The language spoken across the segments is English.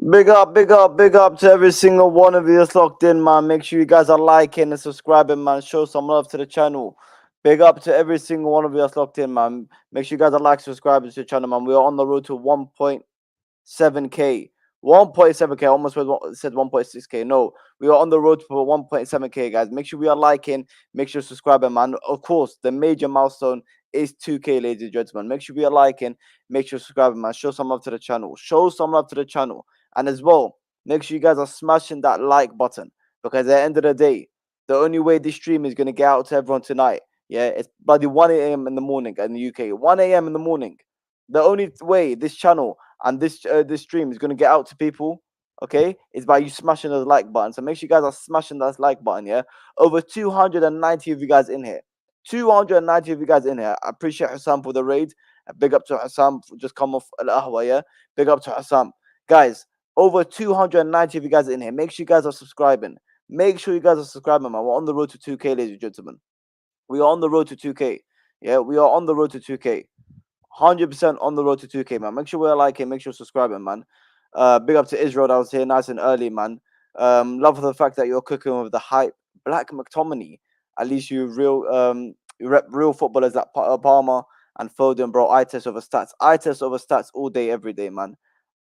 Big up, big up, big up to every single one of you that's locked in, man. Make sure you guys are liking and subscribing, man. Show some love to the channel. Big up to every single one of you that's locked in, man. Make sure you guys are like, subscribing to the channel, man. We are on the road to 1.7k. 1.7k, almost said 1.6k. No, we are on the road for 1.7k, guys. Make sure we are liking, make sure subscribing, man. Of course, the major milestone is 2k, ladies and gentlemen. Make sure we are liking, make sure subscribing, man. Show some love to the channel. Show some love to the channel. And as well, make sure you guys are smashing that like button because at the end of the day, the only way this stream is going to get out to everyone tonight, yeah, it's bloody 1 a.m. in the morning in the UK. 1 a.m. in the morning. The only way this channel and this stream is going to get out to people, okay, is by you smashing those like button. So make sure you guys are smashing that like button, yeah. Over 290 of you guys in here. 290 of you guys in here. I appreciate Hassan for the raid. Big up to Hassan for just come off Al Ahwa, yeah. Big up to Hassan. Guys, over 290 of you guys in here. Make sure you guys are subscribing. Make sure you guys are subscribing, man. We're on the road to 2k, ladies and gentlemen. We are on the road to 2k. Yeah, we are on the road to 2k. 100% on the road to 2k, man. Make sure we're liking, make sure subscribing, man. Big up to Israel that was here nice and early, man. Love the fact that you're cooking with the hype. Black McTominay. At least you rep real footballers like Palmer and Foden, bro. I test over stats. I test over stats all day, every day, man.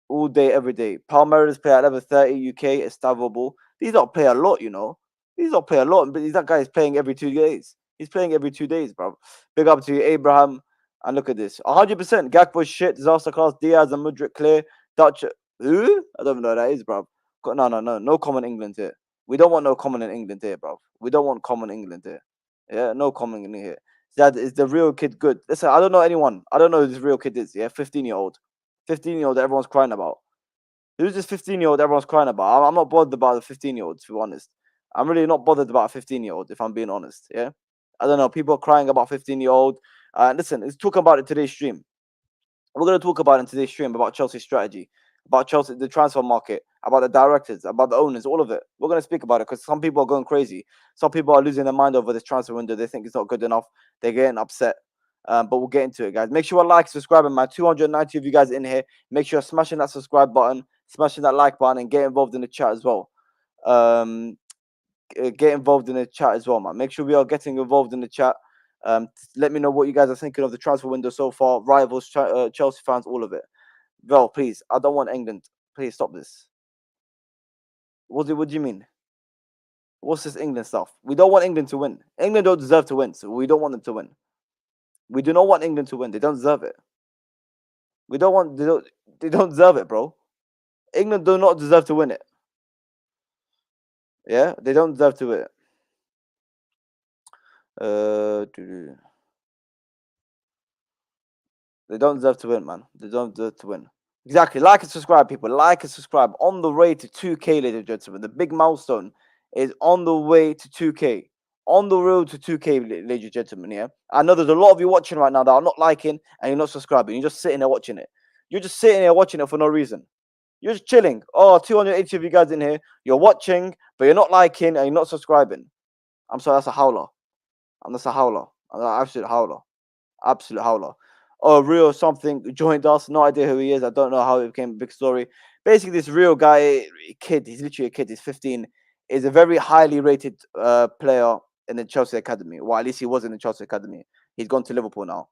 All day, every day. Palmeiras play at level 30, UK, Estavable. These don't play a lot, you know. These don't play a lot, but that guy is playing every 2 days. He's playing every 2 days, bro. Big up to you, Abraham. And look at this. 100%. Gakpo shit. Disaster class. Diaz and Mudrik clear. Dutch. Who? I don't even know who that is, bro. No, no, no. No common England here. We don't want no common in England here, bro. We don't want common England here. Yeah, no common in here. That is the real kid good. Listen, I don't know anyone. I don't know who this real kid is. Yeah, 15-year-old. 15-year-old that everyone's crying about. Who's this 15-year-old everyone's crying about? I'm not bothered about the 15-year-old, to be honest. I'm really not bothered about a 15-year-old, if I'm being honest. Yeah. I don't know. People are crying about 15-year-old. Listen, let's talk about it today's stream. We're going to talk about in today's stream about Chelsea's strategy, about Chelsea, the transfer market, about the directors, about the owners, all of it. We're going to speak about it because some people are going crazy. Some people are losing their mind over this transfer window. They think it's not good enough. They're getting upset. But we'll get into it, guys. Make sure you like, subscribing, man. 290 of you guys in here. Make sure you're smashing that subscribe button, smashing that like button, and get involved in the chat as well. Get involved in the chat as well, man. Make sure we are getting involved in the chat. Let me know what you guys are thinking of the transfer window so far. Rivals, Chelsea fans, all of it. Well, please, I don't want England. Please stop this. What do you mean? What's this England stuff? We don't want England to win. England don't deserve to win, so we don't want them to win. We do not want England to win. They don't deserve it. We don't want. They don't deserve it, bro. England do not deserve to win it. Yeah, they don't deserve to win it. They don't deserve to win, man. They don't deserve to win. Exactly. Like and subscribe, people. Like and subscribe. On the way to 2k, ladies and gentlemen. The big milestone is on the way to 2k. On the road to 2k, ladies and gentlemen. Yeah. I know there's a lot of you watching right now that are not liking and you're not subscribing. You're just sitting there watching it. You're just sitting there watching it for no reason. You're just chilling. Oh, 280 of you guys in here. You're watching, but you're not liking and you're not subscribing. I'm sorry, that's a howler. And that's a howler. An absolute howler. Absolute howler. Oh, Rio something joined us. No idea who he is. I don't know how it became a big story. Basically, this real guy, kid, he's literally a kid. He's 15. Is a very highly rated player in the Chelsea academy. Well, at least he was in the Chelsea academy. He's gone to Liverpool now,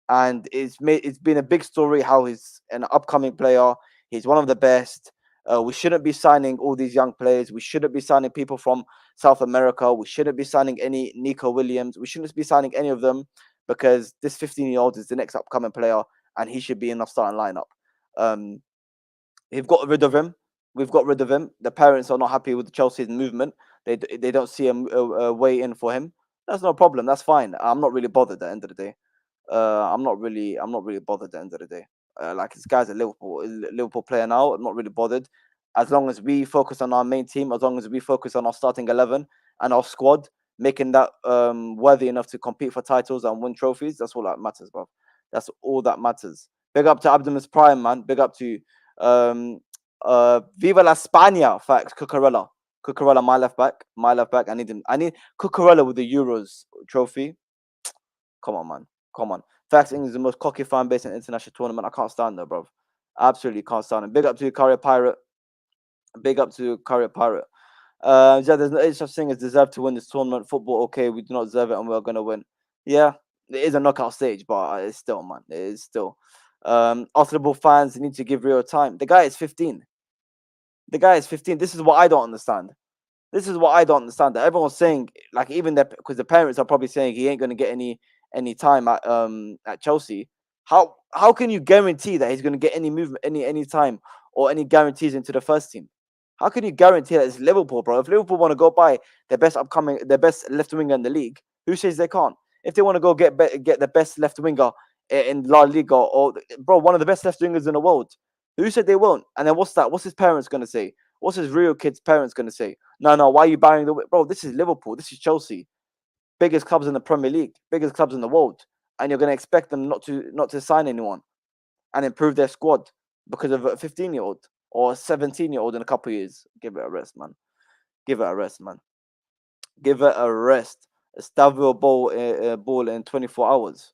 and it's been a big story how he's an upcoming player. He's one of the best. We shouldn't be signing all these young players. We shouldn't be signing people from South America. We shouldn't be signing any Nico Williams. We shouldn't be signing any of them because this 15-year-old is the next upcoming player and he should be in our starting lineup. We've got rid of him. We've got rid of him. The parents are not happy with Chelsea's movement. They don't see a way in for him. That's no problem. That's fine. I'm not really bothered at the end of the day. I'm not really bothered at the end of the day. Like this guy's a Liverpool player now. I'm not really bothered. As long as we focus on our main team, as long as we focus on our starting 11 and our squad, making that worthy enough to compete for titles and win trophies, that's all that matters, bro. That's all that matters. Big up to Abdomus Prime, man. Big up to Viva la España. Facts. Cucurella, my left back. My left back. I need Cucurella with the Euros trophy. Come on, man. Come on. Facts, England is the most cocky fan base in international tournament. I can't stand that, bro. Absolutely can't stand it. Big up to you, Career Pirate. Big up to Curry Pirate. Yeah, there's no such thing as deserve to win this tournament. Football, okay, we do not deserve it, and we're gonna win. Yeah, it is a knockout stage, but it's still, man, it is still. Arsenal fans need to give real time. The guy is 15. The guy is 15. This is what I don't understand. This is what I don't understand. That everyone's saying, like, even that, because the parents are probably saying he ain't gonna get any time at Chelsea. How can you guarantee that he's gonna get any movement, any time, or any guarantees into the first team? How can you guarantee that it's Liverpool, bro? If Liverpool want to go buy their best left winger in the league, who says they can't? If they want to go get the best left winger in La Liga, or bro, one of the best left wingers in the world, who said they won't? And then what's that? What's his parents gonna say? What's his real kid's parents gonna say? No, no, why are you buying the bro? This is Liverpool. This is Chelsea, biggest clubs in the Premier League, biggest clubs in the world, and you're gonna expect them not to sign anyone and improve their squad because of a 15-year-old or a 17-year-old in a couple of years. Give it a rest, man. Give it a rest, man. Give it a rest. Stavio ball in 24 hours.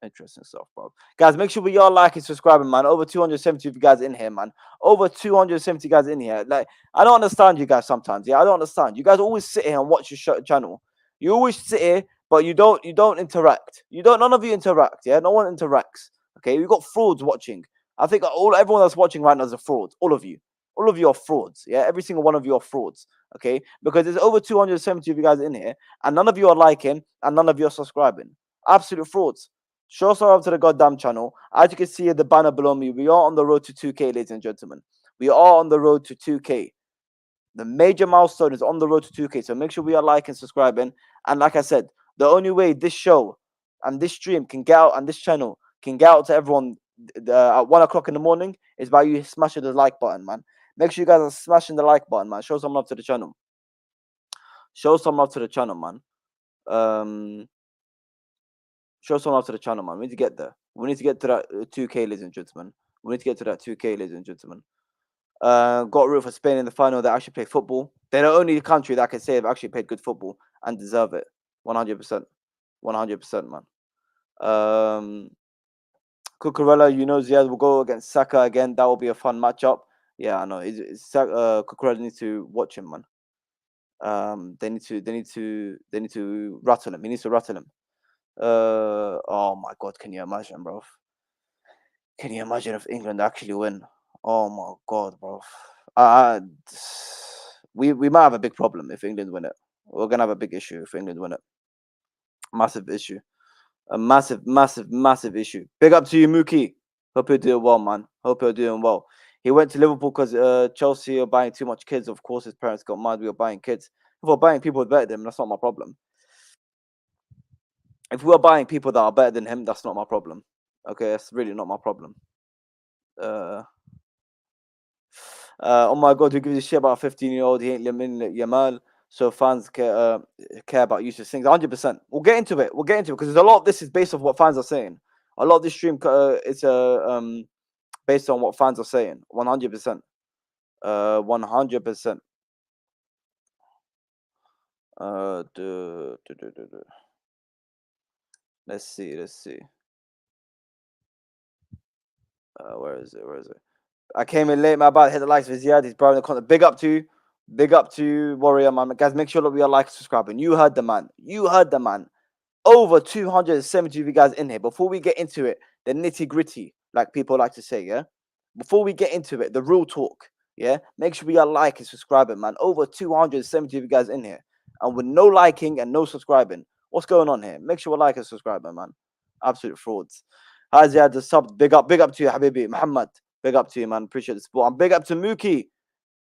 Interesting stuff, bro. Guys, make sure we all like and subscribing, man. Over 270 of you guys in here, man. Over 270 guys in here. Like, I don't understand you guys sometimes. Yeah, I don't understand. You guys always sit here and watch your channel. You always sit here, but you don't interact. You don't. None of you interact. Yeah, no one interacts. Okay, we got frauds watching. I think everyone that's watching right now is a fraud. All of you. All of you are frauds. Yeah, every single one of you are frauds. Okay, because there's over 270 of you guys in here, and none of you are liking, and none of you are subscribing. Absolute frauds. Show some love to the goddamn channel. As you can see at the banner below me, we are on the road to 2K, ladies and gentlemen. We are on the road to 2K. The major milestone is on the road to 2K. So make sure we are liking, subscribing. And like I said, the only way this show and this stream can get out, and this channel can get out to everyone at 1 o'clock in the morning is by you smashing the like button, man. Make sure you guys are smashing the like button, man. Show some love to the channel. Show some love to the channel, man. Um, Show some love to the channel, man. We need to get there. We need to get to that 2K, ladies and gentlemen. We need to get to that 2K, ladies and gentlemen. Got root for Spain in the final that actually play football. They're the only country that I can say have actually played good football and deserve it. 100%. 100%, man. Cucurella, Ziad will go against Saka again. That will be a fun matchup. Yeah, I know. Cucurella needs to watch him, man. They need to rattle him. He needs to rattle him. Oh my god, can you imagine, bro? Can you imagine if England actually win? Oh my god, bro. Uh, we might have a big problem if England win it. We're gonna have a big issue if England win it. Massive issue. A massive, massive, massive issue. Big up to you, Mookie. Hope you're doing well, man. Hope you're doing well. He went to Liverpool because Chelsea are buying too much kids. Of course, his parents got mad. We were buying kids. If we're buying people better than him, that's not my problem. If we're buying people that are better than him, that's not my problem. Okay, that's really not my problem. Oh my god, who gives a shit about a 15-year-old? He ain't Lamine Yamal. So fans care about useless things. 100%. We'll get into it. Because there's a lot of this is based off what fans are saying. A lot of this stream is based on what fans are saying. 100%. 100%. Let's see. Where is it? I came in late, my bad. Hit the likes for Ziad. He's bro in the content. Big up to you, Warrior, man. Guys, make sure that we are like, subscribing. You heard the man. Over 270 of you guys in here. Before we get into it, the nitty gritty, like people like to say, yeah. Before we get into it, the real talk, yeah. Make sure we are like and subscribing, man. Over 270 of you guys in here, and with no liking and no subscribing, what's going on here? Make sure we like and subscribing, man. Absolute frauds. Hi Ziad, the sub. Big up to you, Habibi Muhammad. Big up to you, man. Appreciate the support. And big up to Mookie.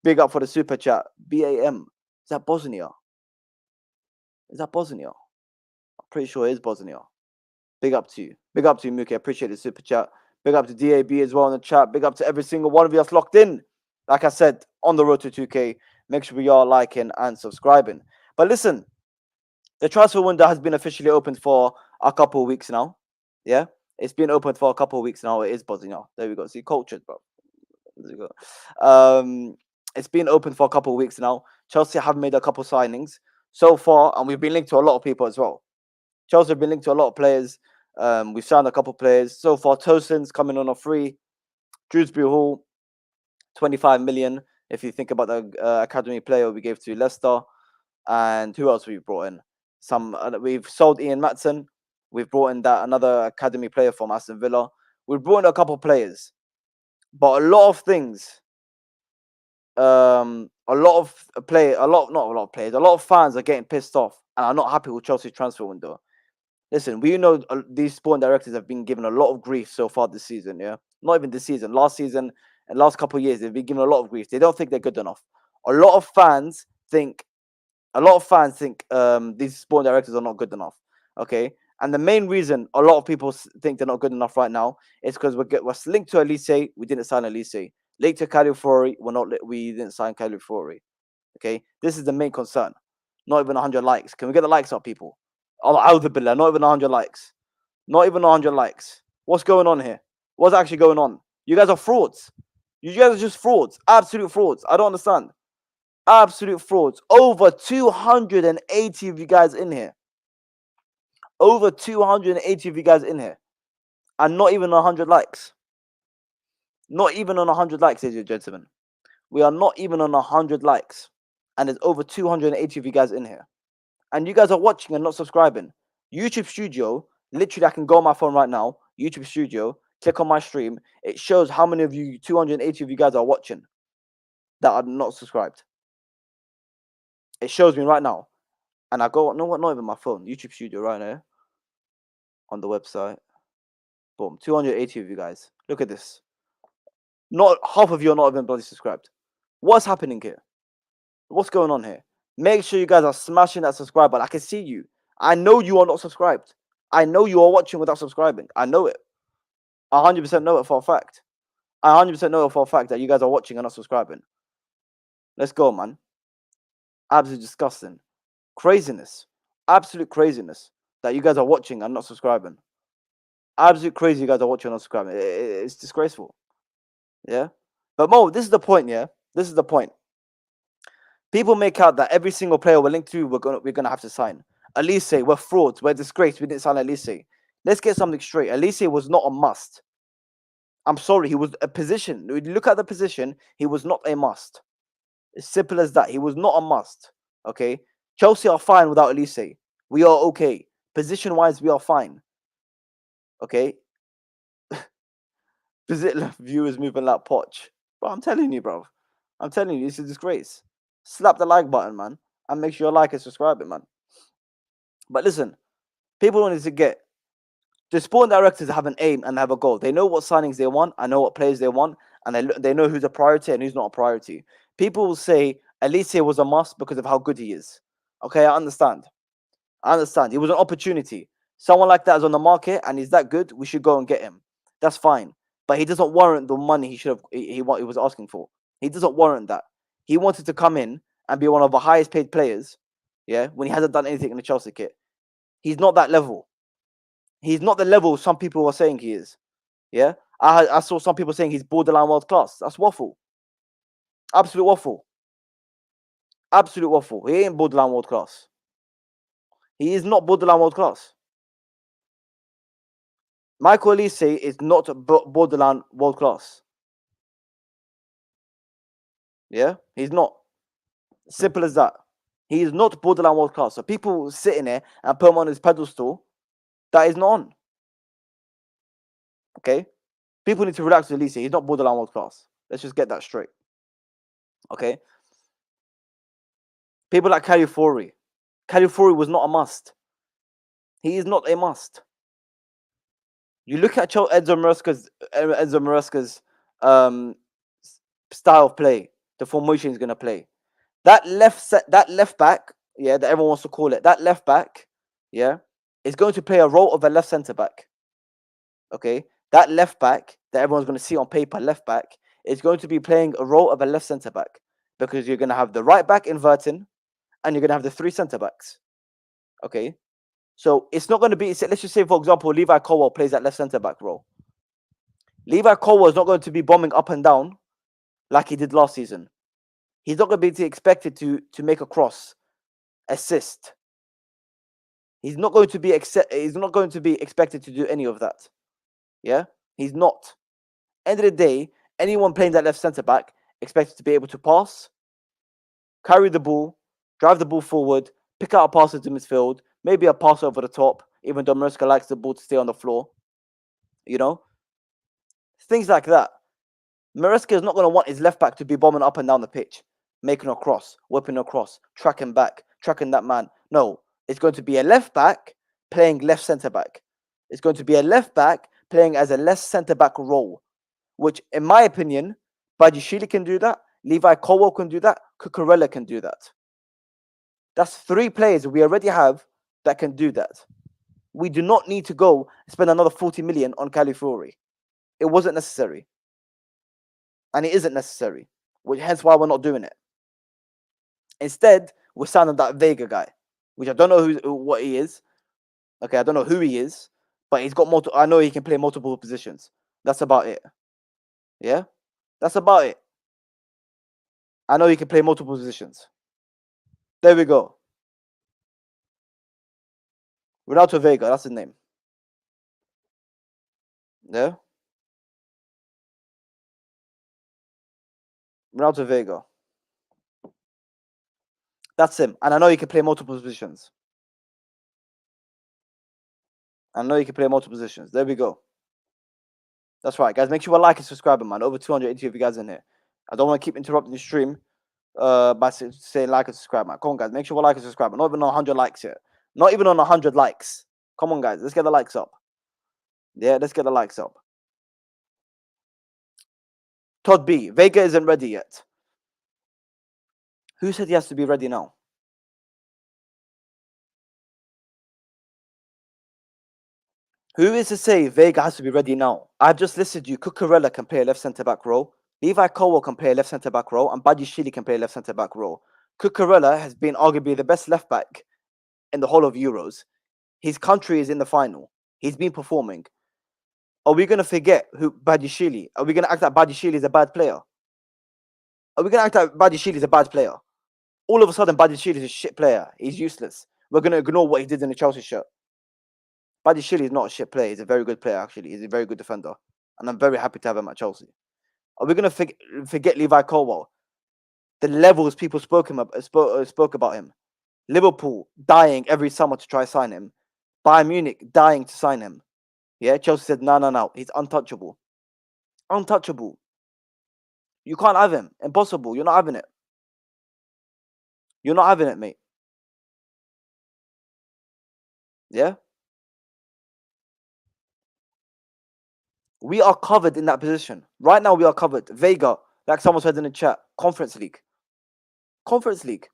Big up for the super chat. BAM. Is that Bosnia? I'm pretty sure it is Bosnia. Big up to you. Mookie. I appreciate the super chat. Big up to DAB as well in the chat. Big up to every single one of you that's locked in. Like I said, on the road to 2K. Make sure we are liking and subscribing. But listen, the transfer window has been officially opened for a couple of weeks now. Yeah? It's been opened for a couple of weeks now. It is Bosnia. There we go. See, cultured, bro. There we go. It's been open for a couple of weeks now. Chelsea have made a couple of signings so far, and we've been linked to a lot of people as well. Chelsea have been linked to a lot of players. We've signed a couple of players so far. Tosin's coming on a free. Drewsbury Hall, 25 million. If you think about the academy player we gave to Leicester, and who else we brought in? We've sold Ian Matson. We've brought in that another academy player from Aston Villa. We've brought in a couple of players, but a lot of things. A lot of not a lot of players. A lot of fans are getting pissed off and are not happy with Chelsea's transfer window. Listen, we know these sporting directors have been given a lot of grief so far this season. Yeah, not even this season, last season and last couple of years, they've been given a lot of grief. They don't think they're good enough. A lot of fans think these sporting directors are not good enough. Okay, and the main reason a lot of people think they're not good enough right now is because we're linked to Elise. We didn't sign Elise. Linked to Califuori, we didn't sign Califuori. Okay, this is the main concern. Not even 100 likes. Can we get the likes up, people? Billah, not even 100 likes. Not even 100 likes. What's going on here? What's actually going on? You guys are frauds. You guys are just frauds. Absolute frauds. I don't understand. Absolute frauds. Over 280 of you guys in here. Over 280 of you guys in here. And not even 100 likes. Not even on 100 likes, ladies and gentlemen. We are not even on 100 likes. And there's over 280 of you guys in here. And you guys are watching and not subscribing. YouTube Studio, literally I can go on my phone right now. YouTube Studio, click on my stream. It shows how many of you, 280 of you guys are watching that are not subscribed. It shows me right now. And I go, no, what? Not even my phone. YouTube Studio right there. On the website. Boom. 280 of you guys. Look at this. Not half of you are not even bloody subscribed. What's happening here? What's going on here? Make sure you guys are smashing that subscribe button. I can see you. I know you are not subscribed. I know you are watching without subscribing. I know it. I 100% know it for a fact. I 100% know it for a fact that you guys are watching and not subscribing. Let's go, man. Absolutely disgusting. Craziness. Absolute craziness that you guys are watching and not subscribing. Absolute crazy you guys are watching and not subscribing. It's disgraceful. Yeah? But Mo, this is the point, yeah? This is the point. People make out that every single player we're linked to, we're gonna have to sign. Elise, we're frauds, we're disgraced, we didn't sign Elise. Let's get something straight. Elise was not a must. I'm sorry, he was a position. When you look at the position, he was not a must. As simple as that. He was not a must. Okay? Chelsea are fine without Elise. We are okay. Position-wise, we are fine. Okay? Viewers moving like Poch. Bro, I'm telling you, bro. I'm telling you, it's a disgrace. Slap the like button, man. And make sure you like and subscribe it, man. But listen, people don't need to get... The sporting directors have an aim and have a goal. They know what signings they want. I know what players they want. And they know who's a priority and who's not a priority. People will say Elise was a must because of how good he is. Okay, I understand. I understand. It was an opportunity. Someone like that is on the market and he's that good. We should go and get him. That's fine. But he doesn't warrant the money he was asking for. He doesn't warrant that. He wanted to come in and be one of the highest paid players. Yeah, when he hasn't done anything in the Chelsea kit. He's not that level. He's not the level some people are saying he is. Yeah, I saw some people saying he's borderline world class. That's waffle. Absolute waffle. Absolute waffle. He ain't borderline world class. He is not borderline world class. Michael Elise is not borderline world class. Yeah, he's not. Simple as that. He is not borderline world class. So people sitting there and put him on his pedestal, that is not on. Okay? People need to relax with Elise. He's not borderline world class. Let's just get that straight. Okay? People like Califuori. Califuori was not a must. He is not a must. You look at Enzo Maresca's style of play, the formation he's going to play. That left back, yeah, that everyone wants to call it, that left back, yeah, is going to play a role of a left centre back. Okay, that left back that everyone's going to see on paper, left back, is going to be playing a role of a left centre back because you're going to have the right back inverting, and you're going to have the three centre backs. Okay, so it's not going to be. Let's just say, for example, Levi Colwell plays that left centre back role. Levi Colwell is not going to be bombing up and down like he did last season. He's not going to be expected to make a cross, assist. He's not going to be expected to do any of that. Yeah, he's not. End of the day, anyone playing that left centre back, expected to be able to pass, carry the ball, drive the ball forward, pick out a pass into midfield, maybe a pass over the top, even though Maresca likes the ball to stay on the floor. You know, things like that. Maresca is not going to want his left back to be bombing up and down the pitch, making a cross, whipping a cross, tracking back, tracking that man. No, it's going to be a left back playing left centre back. It's going to be a left back playing as a left centre back role, which, in my opinion, Bajishile can do that, Levi Colwell can do that, Cucurella can do that. That's 3 players we already have that can do that. We do not need to go spend another 40 million on Califiori. It wasn't necessary. And it isn't necessary, hence why we're not doing it. Instead, we're signing that Vega guy, which I don't know what he is. Okay, I don't know who he is, but he's got multiple. I know he can play multiple positions. That's about it. Yeah, that's about it. I know he can play multiple positions. There we go. Ronaldo Vega, that's his name. Yeah, Ronaldo Vega. That's him, and I know he can play multiple positions. I know he can play multiple positions. There we go. That's right, guys. Make sure you like and subscribe, man. Over 280 of you guys in here. I don't want to keep interrupting the stream by saying like and subscribe, man. Come on, guys. Make sure you like and subscribe. Not even on 100 likes yet. Not even on 100 likes. Come on, guys. Let's get the likes up. Yeah, let's get the likes up. Todd B. Vega isn't ready yet. Who said he has to be ready now? Who is to say Vega has to be ready now? I've just listed you. Cucurella can play a left centre-back role. Levi Colwell can play a left centre-back role. And Bajishile can play a left centre-back role. Cucurella has been arguably the best left-back in the whole of Euros. His country is in the final. He's been performing. Are we going to forget who Bajishile? Are we going to act like Bajishile is a bad player? Are we going to act like Bajishile is a bad player? All of a sudden, Bajishile is a shit player. He's useless. We're going to ignore what he did in the Chelsea shirt. Bajishile is not a shit player. He's a very good player, actually. He's a very good defender. And I'm very happy to have him at Chelsea. Are we going to forget Levi Colwell? The levels people spoke about him. Liverpool dying every summer to try sign him. Bayern Munich dying to sign him. Yeah, Chelsea said, no. He's untouchable. Untouchable. You can't have him. Impossible. You're not having it. You're not having it, mate. Yeah? We are covered in that position. Right now, we are covered. Vega, like someone said in the chat, Conference League. Conference League.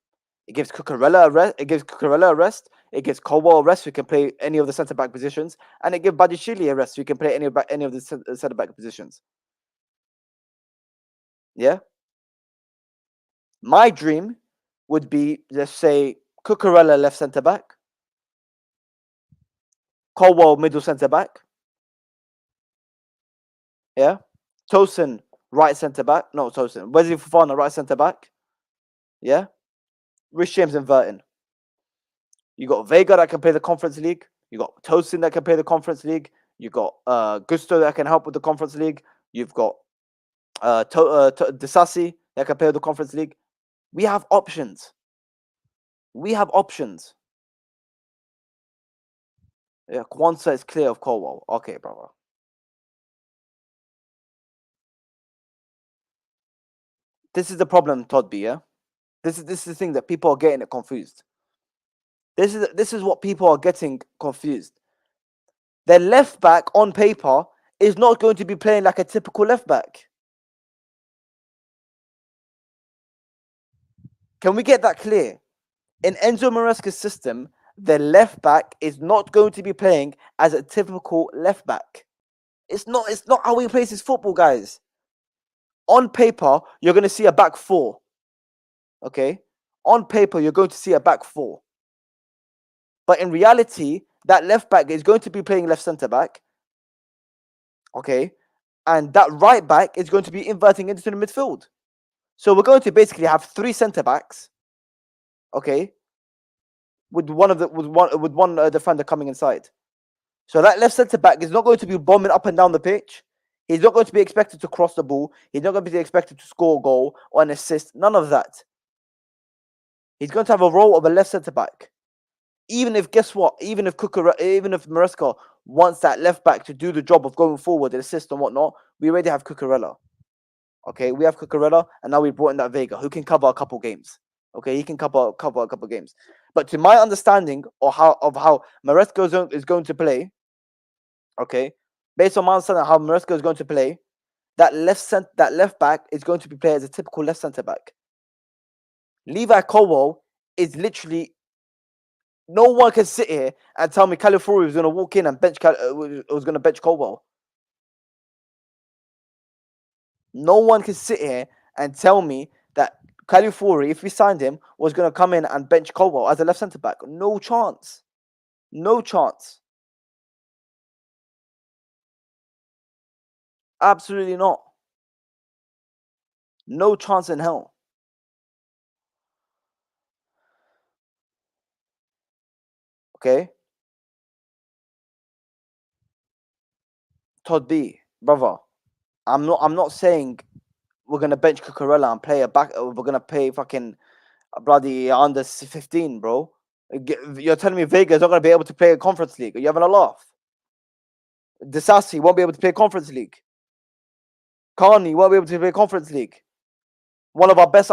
It gives Cucurella a rest. It gives Cucurella a rest. It gives Colwell a rest, who can play any of the centre-back positions. And it gives Bajishile a rest, who can play any of the centre-back positions. Yeah? My dream would be, let's say, Cucurella left centre-back. Colwell middle centre-back. Yeah? Tosin right centre-back. No, Tosin. Wesley Fofana right centre-back. Yeah? Rich James inverting. You got Vega that can play the Conference League. You got Tosin that can play the Conference League. You got Gusto that can help with the Conference League. You've got Disasi that can play the Conference League. We have options. We have options. Yeah, Kwanzaa is clear of Colwell. Okay, brother. This is the problem, Todd B. Yeah, this is the thing that people are getting it confused. This is what people are getting confused. The left back on paper is not going to be playing like a typical left back. Can we get that clear? In Enzo Maresca's system, the left back is not going to be playing as a typical left back. It's not how he plays his football, guys. On paper, you're going to see a back four. Okay? On paper, you're going to see a back four. But in reality, that left back is going to be playing left centre back. Okay? And that right back is going to be inverting into the midfield. So we're going to basically have 3 centre backs. Okay? With one defender coming inside. So that left centre back is not going to be bombing up and down the pitch. He's not going to be expected to cross the ball. He's not going to be expected to score a goal or an assist. None of that. He's going to have a role of a left centre back. Even if, guess what? Even if Maresca wants that left back to do the job of going forward, and assist and whatnot, we already have Cucurella. Okay, we have Cucurella, and now we brought in that Vega who can cover a couple games. Okay, he can cover a couple games. But to my understanding of how Maresca is going to play, okay, based on my understanding of how Maresca is going to play, that left back is going to be played as a typical left centre back. Levi Colwell is literally, no one can sit here and tell me Calafiori was going to walk in and was going to bench Colwell. No one can sit here and tell me that Calafiori, if we signed him, was going to come in and bench Colwell as a left centre back. No chance. No chance. Absolutely not. No chance in hell. Okay? Todd B, brother, I'm not saying we're gonna bench Cucurella and play a back. We're gonna play fucking bloody under 15, bro. You're telling me Vega's not gonna be able to play a Conference League? Are you having a laugh? Disasi won't be able to play Conference League. Carney won't be able to play Conference League. One of our best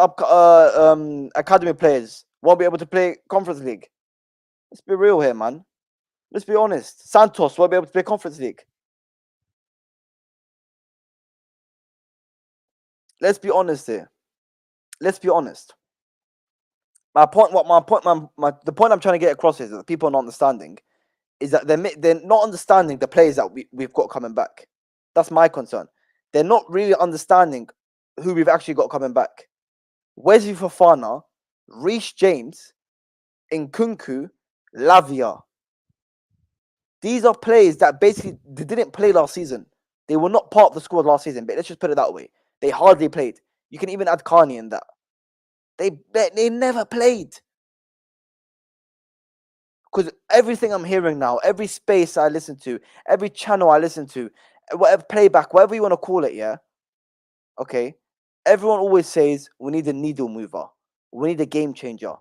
academy players won't be able to play Conference League. Let's be real here, man. Let's be honest. Santos won't be able to play Conference League. Let's be honest here. Let's be honest. The point I'm trying to get across is that people are not understanding is that they're not understanding the players that we've got coming back. That's my concern. They're not really understanding who we've actually got coming back. Wesley Fofana, Reece James, Nkunku, Lavia. These are players that basically they didn't play last season. They were not part of the squad last season, but let's just put it that way. They hardly played. You can even add Carney in that. They never played. Because everything I'm hearing now, every space I listen to, every channel I listen to, whatever playback, whatever you want to call it, yeah? Okay? Everyone always says we need a needle mover. We need a game changer.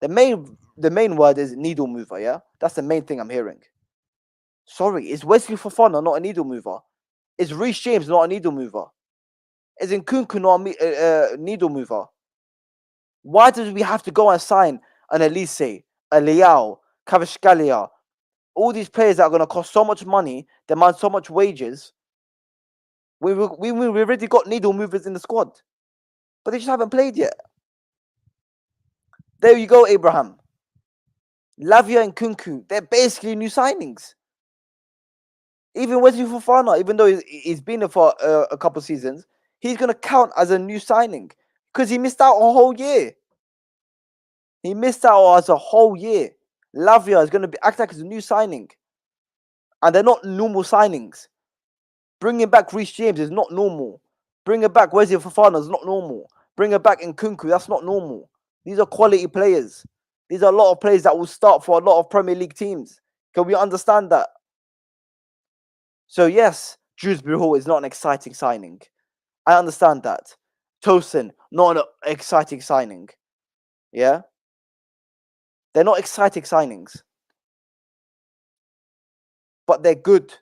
The main word is needle mover, yeah? That's the main thing I'm hearing. Sorry, is Wesley Fofana not a needle mover? Is Reece James not a needle mover? Is Nkunku not a needle mover? Why do we have to go and sign an Elise, a Leao, Kvaratskhelia, all these players that are going to cost so much money, demand so much wages? We already got needle movers in the squad, but they just haven't played yet. There you go, Abraham. Lavia and Nkunku, they're basically new signings. Even Wesley Fofana, even though he's been there for a couple seasons, he's going to count as a new signing because he missed out a whole year. He missed out as a whole year. Lavia is going to act like it's a new signing. And they're not normal signings. Bringing back Reece James is not normal. Bringing back Wesley Fofana is not normal. Bringing back Nkunku, that's not normal. These are quality players. These are a lot of players that will start for a lot of Premier League teams. Can we understand that? So yes, Dewsbury Hall is not an exciting signing. I understand that. Tosin, not an exciting signing. Yeah? They're not exciting signings. But they're good.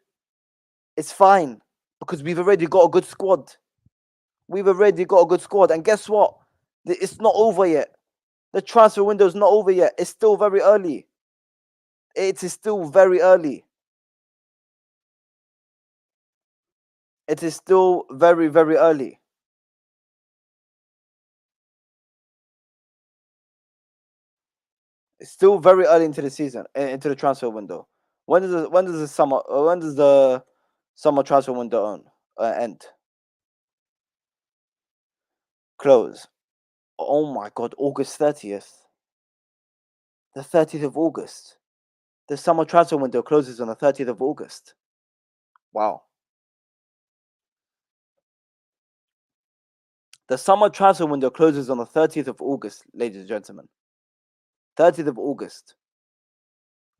It's fine. Because we've already got a good squad. We've already got a good squad. And guess what? It's not over yet. The transfer window is not over yet. It's still very early. It is still very early. It is still very, very early. It's still very early into the season, into the transfer window. When does the summer transfer window end? Close. Oh my God, August 30th. The 30th of August. The summer transfer window closes on the 30th of August. Wow. The summer transfer window closes on the 30th of August, ladies and gentlemen. 30th of August.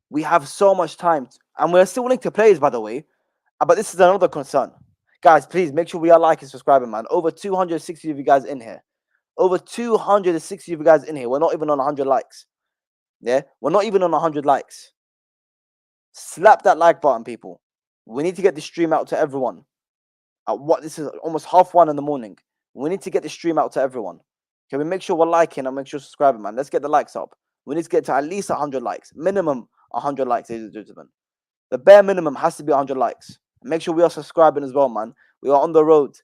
We have so much time, and we're still linked to players, by the way. But this is another concern. Guys, please make sure we are liking, subscribing, man. Over 260 of you guys in here. Over 260 of you guys in here. We're not even on 100 likes. Yeah, we're not even on 100 likes. Slap that like button, people. We need to get this stream out to everyone. This is almost 1:30 in the morning. We need to get the stream out to everyone. Can we make sure we're liking and make sure subscribing, man? Let's get the likes up. We need to get to at least 100 likes. Minimum 100 likes, ladies and gentlemen. The bare minimum has to be 100 likes. Make sure we are subscribing as well, man. We are on the road.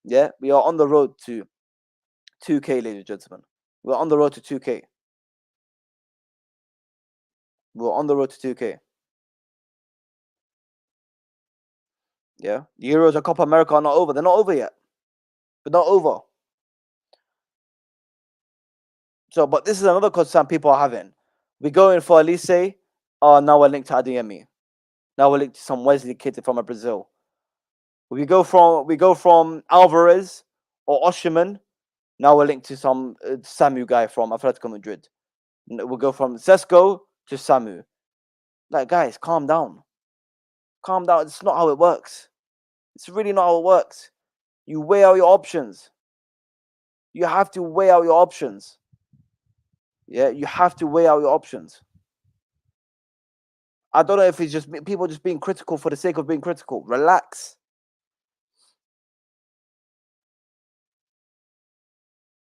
Yeah, we are on the road to 2K, ladies and gentlemen. We're on the road to 2K. We're on the road to 2K. Yeah, the Euros and Copa America are not over. They're not over yet. They're not over. So, but this is another concern people are having. We go in for Elise. Now we're linked to Adeyemi. Now we're linked to some Wesley kid from Brazil. We go from Alvarez or Osimhen. Now we're linked to some Samu guy from Atletico Madrid. We'll go from Sesko to Samu. Like, guys, calm down. Calm down. It's not how it works. It's really not how it works. You weigh out your options. You have to weigh out your options. Yeah, you have to weigh out your options. I don't know if it's just people just being critical for the sake of being critical. Relax.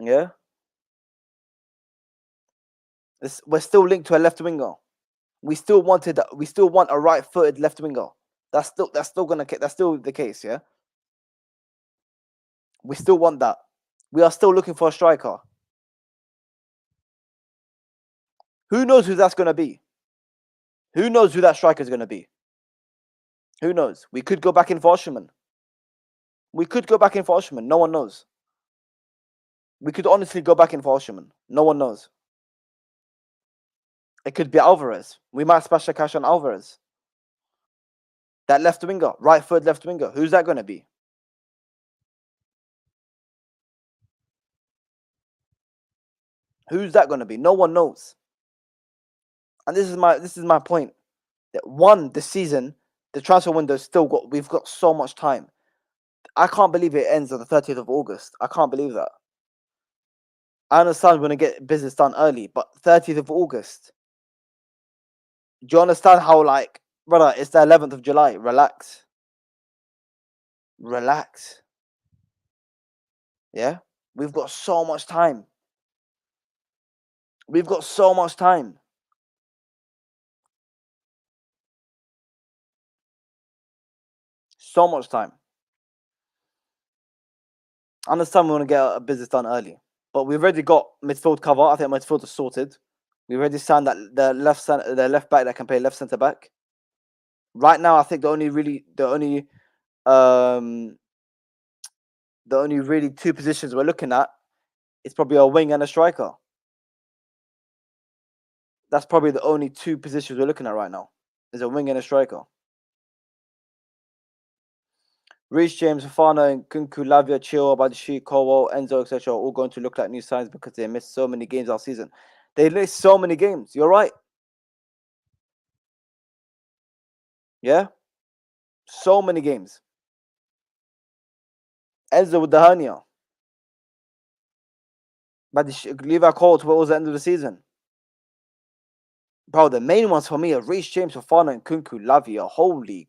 Yeah. We're still linked to a left winger. We still want a right-footed left winger. That's still the case, yeah? We still want that. We are still looking for a striker. Who knows who that's going to be? Who knows who that striker is going to be? Who knows? We could go back in for Osimhen. No one knows. We could honestly go back in for Osimhen. No one knows. It could be Alvarez. We might splash the cash on Alvarez. That left winger, right-footed left winger. Who's that going to be? Who's that going to be? No one knows. And this is my point. That this season, the transfer window we've got so much time. I can't believe it ends on the 30th of August. I can't believe that. I understand we're going to get business done early, but 30th of August. Do you understand how, like, brother, it's the 11th of July. Relax. Relax. Yeah? We've got so much time. We've got so much time. So much time. I understand we want to get a business done early, but we've already got midfield cover. I think midfield is sorted. We've already signed that the left back that can play left centre back. Right now, I think the only really two positions we're looking at is probably a wing and a striker. That's probably the only two positions we're looking at right now. Is a wing and a striker. Reece James, Fafana, and Kunku, Lavia, Chilwell, Badishi, Colwell, Enzo, etc. are all going to look like new signs because they missed so many games last season. They missed so many games. You're right. Yeah? So many games. Enzo with the hernia. Levi Cole towards the end of the season. Bro, the main ones for me are Reece James, Fafana, and Kunku, Lavia. Holy,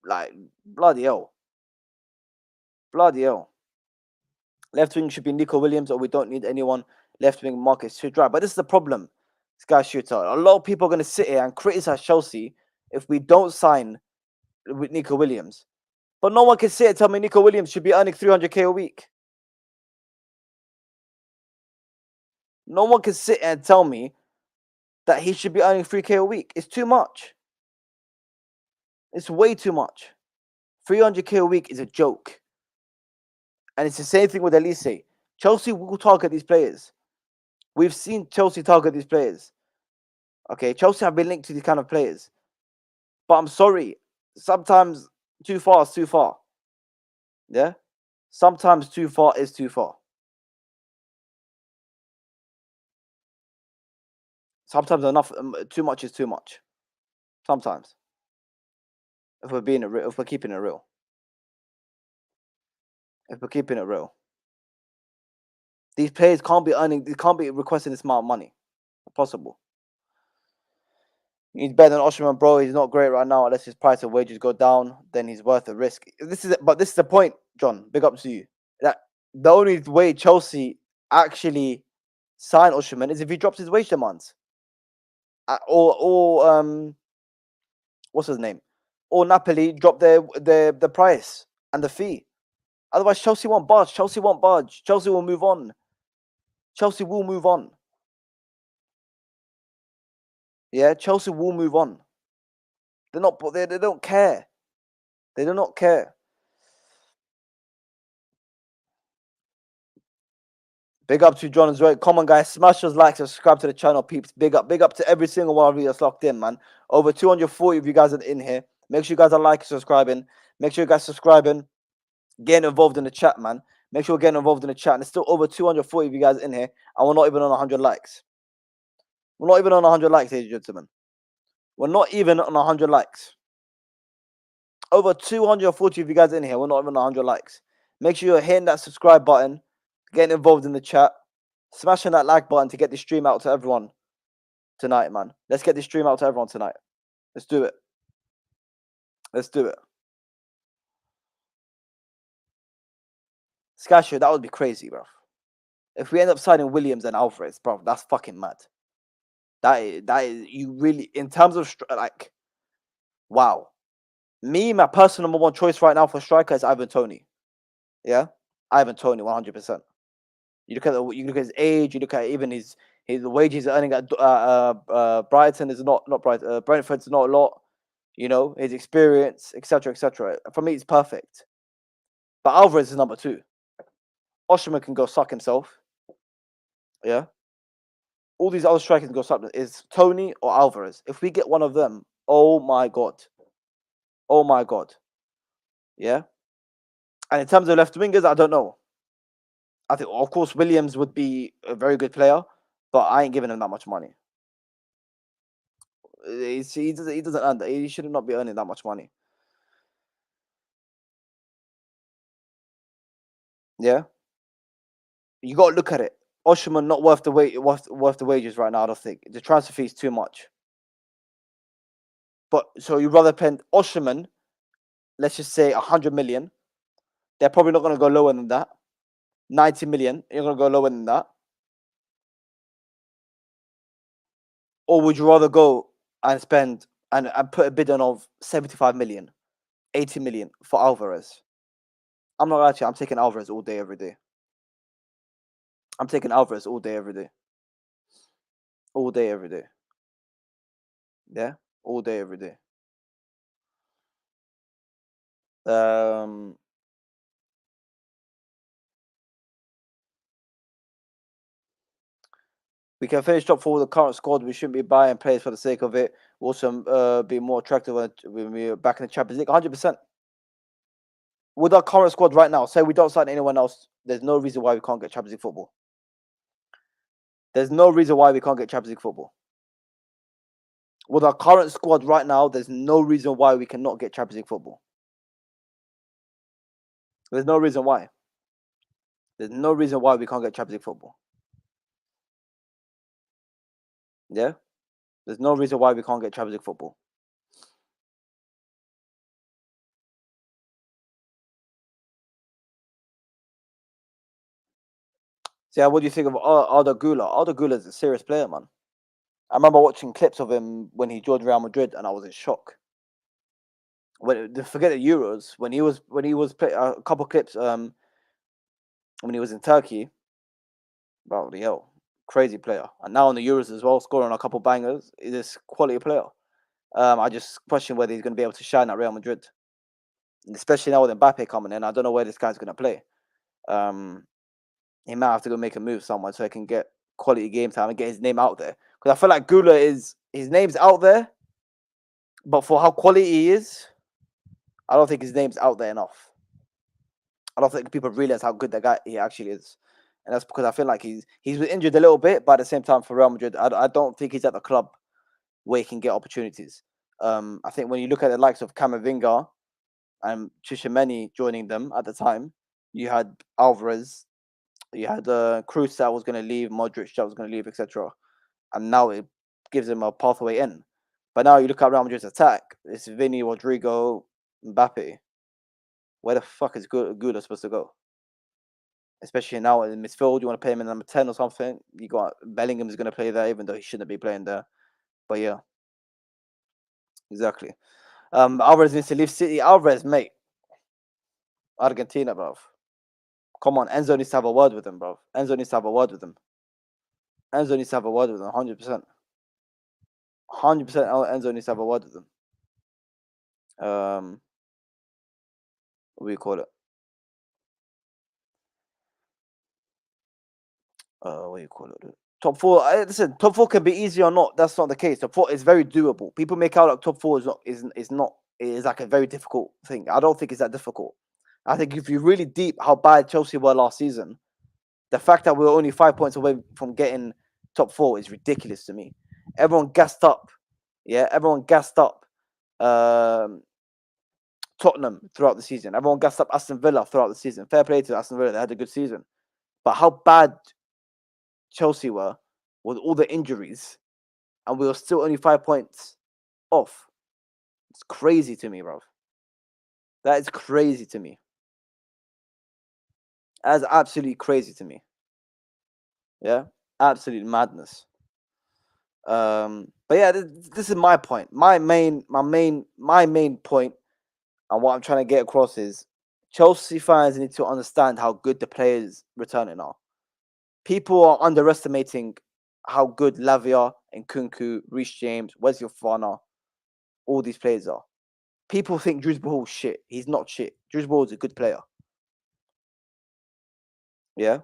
like, bloody hell. Bloody hell. Left wing should be Nico Williams, or we don't need anyone. Left wing market is too dry. But this is the problem, this guy shooter. A lot of people are going to sit here and criticize Chelsea if we don't sign with Nico Williams. But no one can sit and tell me Nico Williams should be earning 300k a week. No one can sit and tell me that he should be earning 3k a week. It's too much. It's way too much. 300k a week is a joke. And it's the same thing with Elise. Chelsea will target these players. We've seen Chelsea target these players. Okay, Chelsea have been linked to these kind of players. But I'm sorry, sometimes too far is too far. Yeah? Sometimes too far is too far. Sometimes too much is too much. Sometimes. If we're keeping it real. If we're keeping it real, these players can't be earning. They can't be requesting this amount of money. Impossible. He's better than Osimhen, bro. He's not great right now. Unless his price of wages go down, then he's worth the risk. But this is the point, John. Big up to you. That the only way Chelsea actually sign Osimhen is if he drops his wage demands, or what's his name, or Napoli drop the price and the fee. Otherwise, Chelsea won't budge. Chelsea won't budge. Chelsea will move on. Chelsea will move on. Yeah, Chelsea will move on. They're not. They don't care. They do not care. Big up to John as well. Come on, guys. Smash those likes and subscribe to the channel, peeps. Big up to every single one of you that's locked in, man. Over 240 of you guys are in here. Make sure you guys are liking, subscribing. Make sure you guys subscribing. Getting involved in the chat, man. Make sure you're getting involved in the chat. And there's still over 240 of you guys in here. And we're not even on 100 likes. We're not even on 100 likes, ladies and gentlemen. We're not even on 100 likes. Over 240 of you guys in here. We're not even on 100 likes. Make sure you're hitting that subscribe button. Getting involved in the chat. Smashing that like button to get this stream out to everyone tonight, man. Let's get this stream out to everyone tonight. Let's do it. Let's do it. Skasher, that would be crazy, bro. If we end up signing Williams and Alvarez, bro, that's fucking mad. That is you really, in terms of like, wow. Me, my personal number one choice right now for striker is Ivan Toney. Yeah, Ivan Toney, 100%. You look at his age. You look at even his wages he's earning at Brighton is not Brighton. Brentford's not a lot. You know, his experience, etc., etc. For me, it's perfect. But Alvarez is number 2. Osimhen can go suck himself. Yeah. All these other strikers can go suck. Is Toney or Alvarez? If we get one of them, oh my god. Oh my god. Yeah. And in terms of left wingers, I don't know. I think, of course, Williams would be a very good player, but I ain't giving him that much money. He doesn't earn that. He should not be earning that much money. Yeah. You got to look at it. Osimhen not worth the worth the wages right now. I don't think the transfer fee is too much. But so you'd rather spend Osimhen, let's just say 100 million. They're probably not going to go lower than that. 90 million. You're going to go lower than that. Or would you rather go and spend and put a bid on of 75 million, 80 million for Alvarez? I'm not actually. I'm taking Alvarez all day, every day. I'm taking Alvarez all day, every day. All day, every day. Yeah, all day, every day. We can finish top 4 with the current squad. We shouldn't be buying players for the sake of it. We'll also be more attractive when we're back in the Champions League. 100%. With our current squad right now, say we don't sign anyone else, there's no reason why we can't get Champions League football. There's no reason why we can't get Champions League football. With our current squad right now, there's no reason why we cannot get Champions League football. There's no reason why. There's no reason why we can't get Champions League football. Yeah? There's no reason why we can't get Champions League football. So yeah, what do you think of Arda Güler? Arda Güler is a serious player, man. I remember watching clips of him when he joined Real Madrid, and I was in shock. Forget the Euros, when he was a couple clips when he was in Turkey. Bro, the hell, crazy player. And now in the Euros as well, scoring a couple bangers. He's a quality player. I just question whether he's going to be able to shine at Real Madrid, especially now with Mbappe coming in. I don't know where this guy's going to play. He might have to go make a move somewhere so he can get quality game time and get his name out there. Because I feel like Güler his name's out there, but for how quality he is, I don't think his name's out there enough. I don't think people realize how good that guy he actually is, and that's because I feel like he's been injured a little bit, but at the same time for Real Madrid, I don't think he's at the club where he can get opportunities. I think when you look at the likes of Camavinga and Tchouaméni joining them at the time, you had Alvarez, you had Cruz that was going to leave, Modric that was going to leave, etc. And now it gives him a pathway in. But now you look at Real Madrid's attack, it's Vinny, Rodrigo, Mbappe. Where the fuck is Gula supposed to go? Especially now in midfield, you want to play him in number 10 or something. You got Bellingham is going to play there, even though he shouldn't be playing there. But yeah, exactly. Alvarez needs to leave City. Alvarez, mate. Argentina, bro. Come on, Enzo needs to have a word with him, bro. Enzo needs to have a word with him. Enzo needs to have a word with him, 100%. 100% Enzo needs to have a word with him. What do you call it? What do you call it? Top four. Listen, top four can be easy or not. That's not the case. Top four is very doable. People make out like top four is not. It is like a very difficult thing. I don't think it's that difficult. I think if you really deep how bad Chelsea were last season, the fact that we were only 5 points away from getting top four is ridiculous to me. Everyone gassed up. Yeah, everyone gassed up Tottenham throughout the season. Everyone gassed up Aston Villa throughout the season. Fair play to Aston Villa. They had a good season. But how bad Chelsea were with all the injuries, and we were still only 5 points off. It's crazy to me, bro. That is crazy to me. That is absolutely crazy to me. Yeah, absolute madness. But yeah, this is my point. My main point, and what I'm trying to get across is Chelsea fans need to understand how good the players returning are. People are underestimating how good Lavia and Kunku, Reece James, Wesley Fofana, all these players are. People think Drew's Ball is shit. He's not shit. Drew's Ball is a good player. Yeah.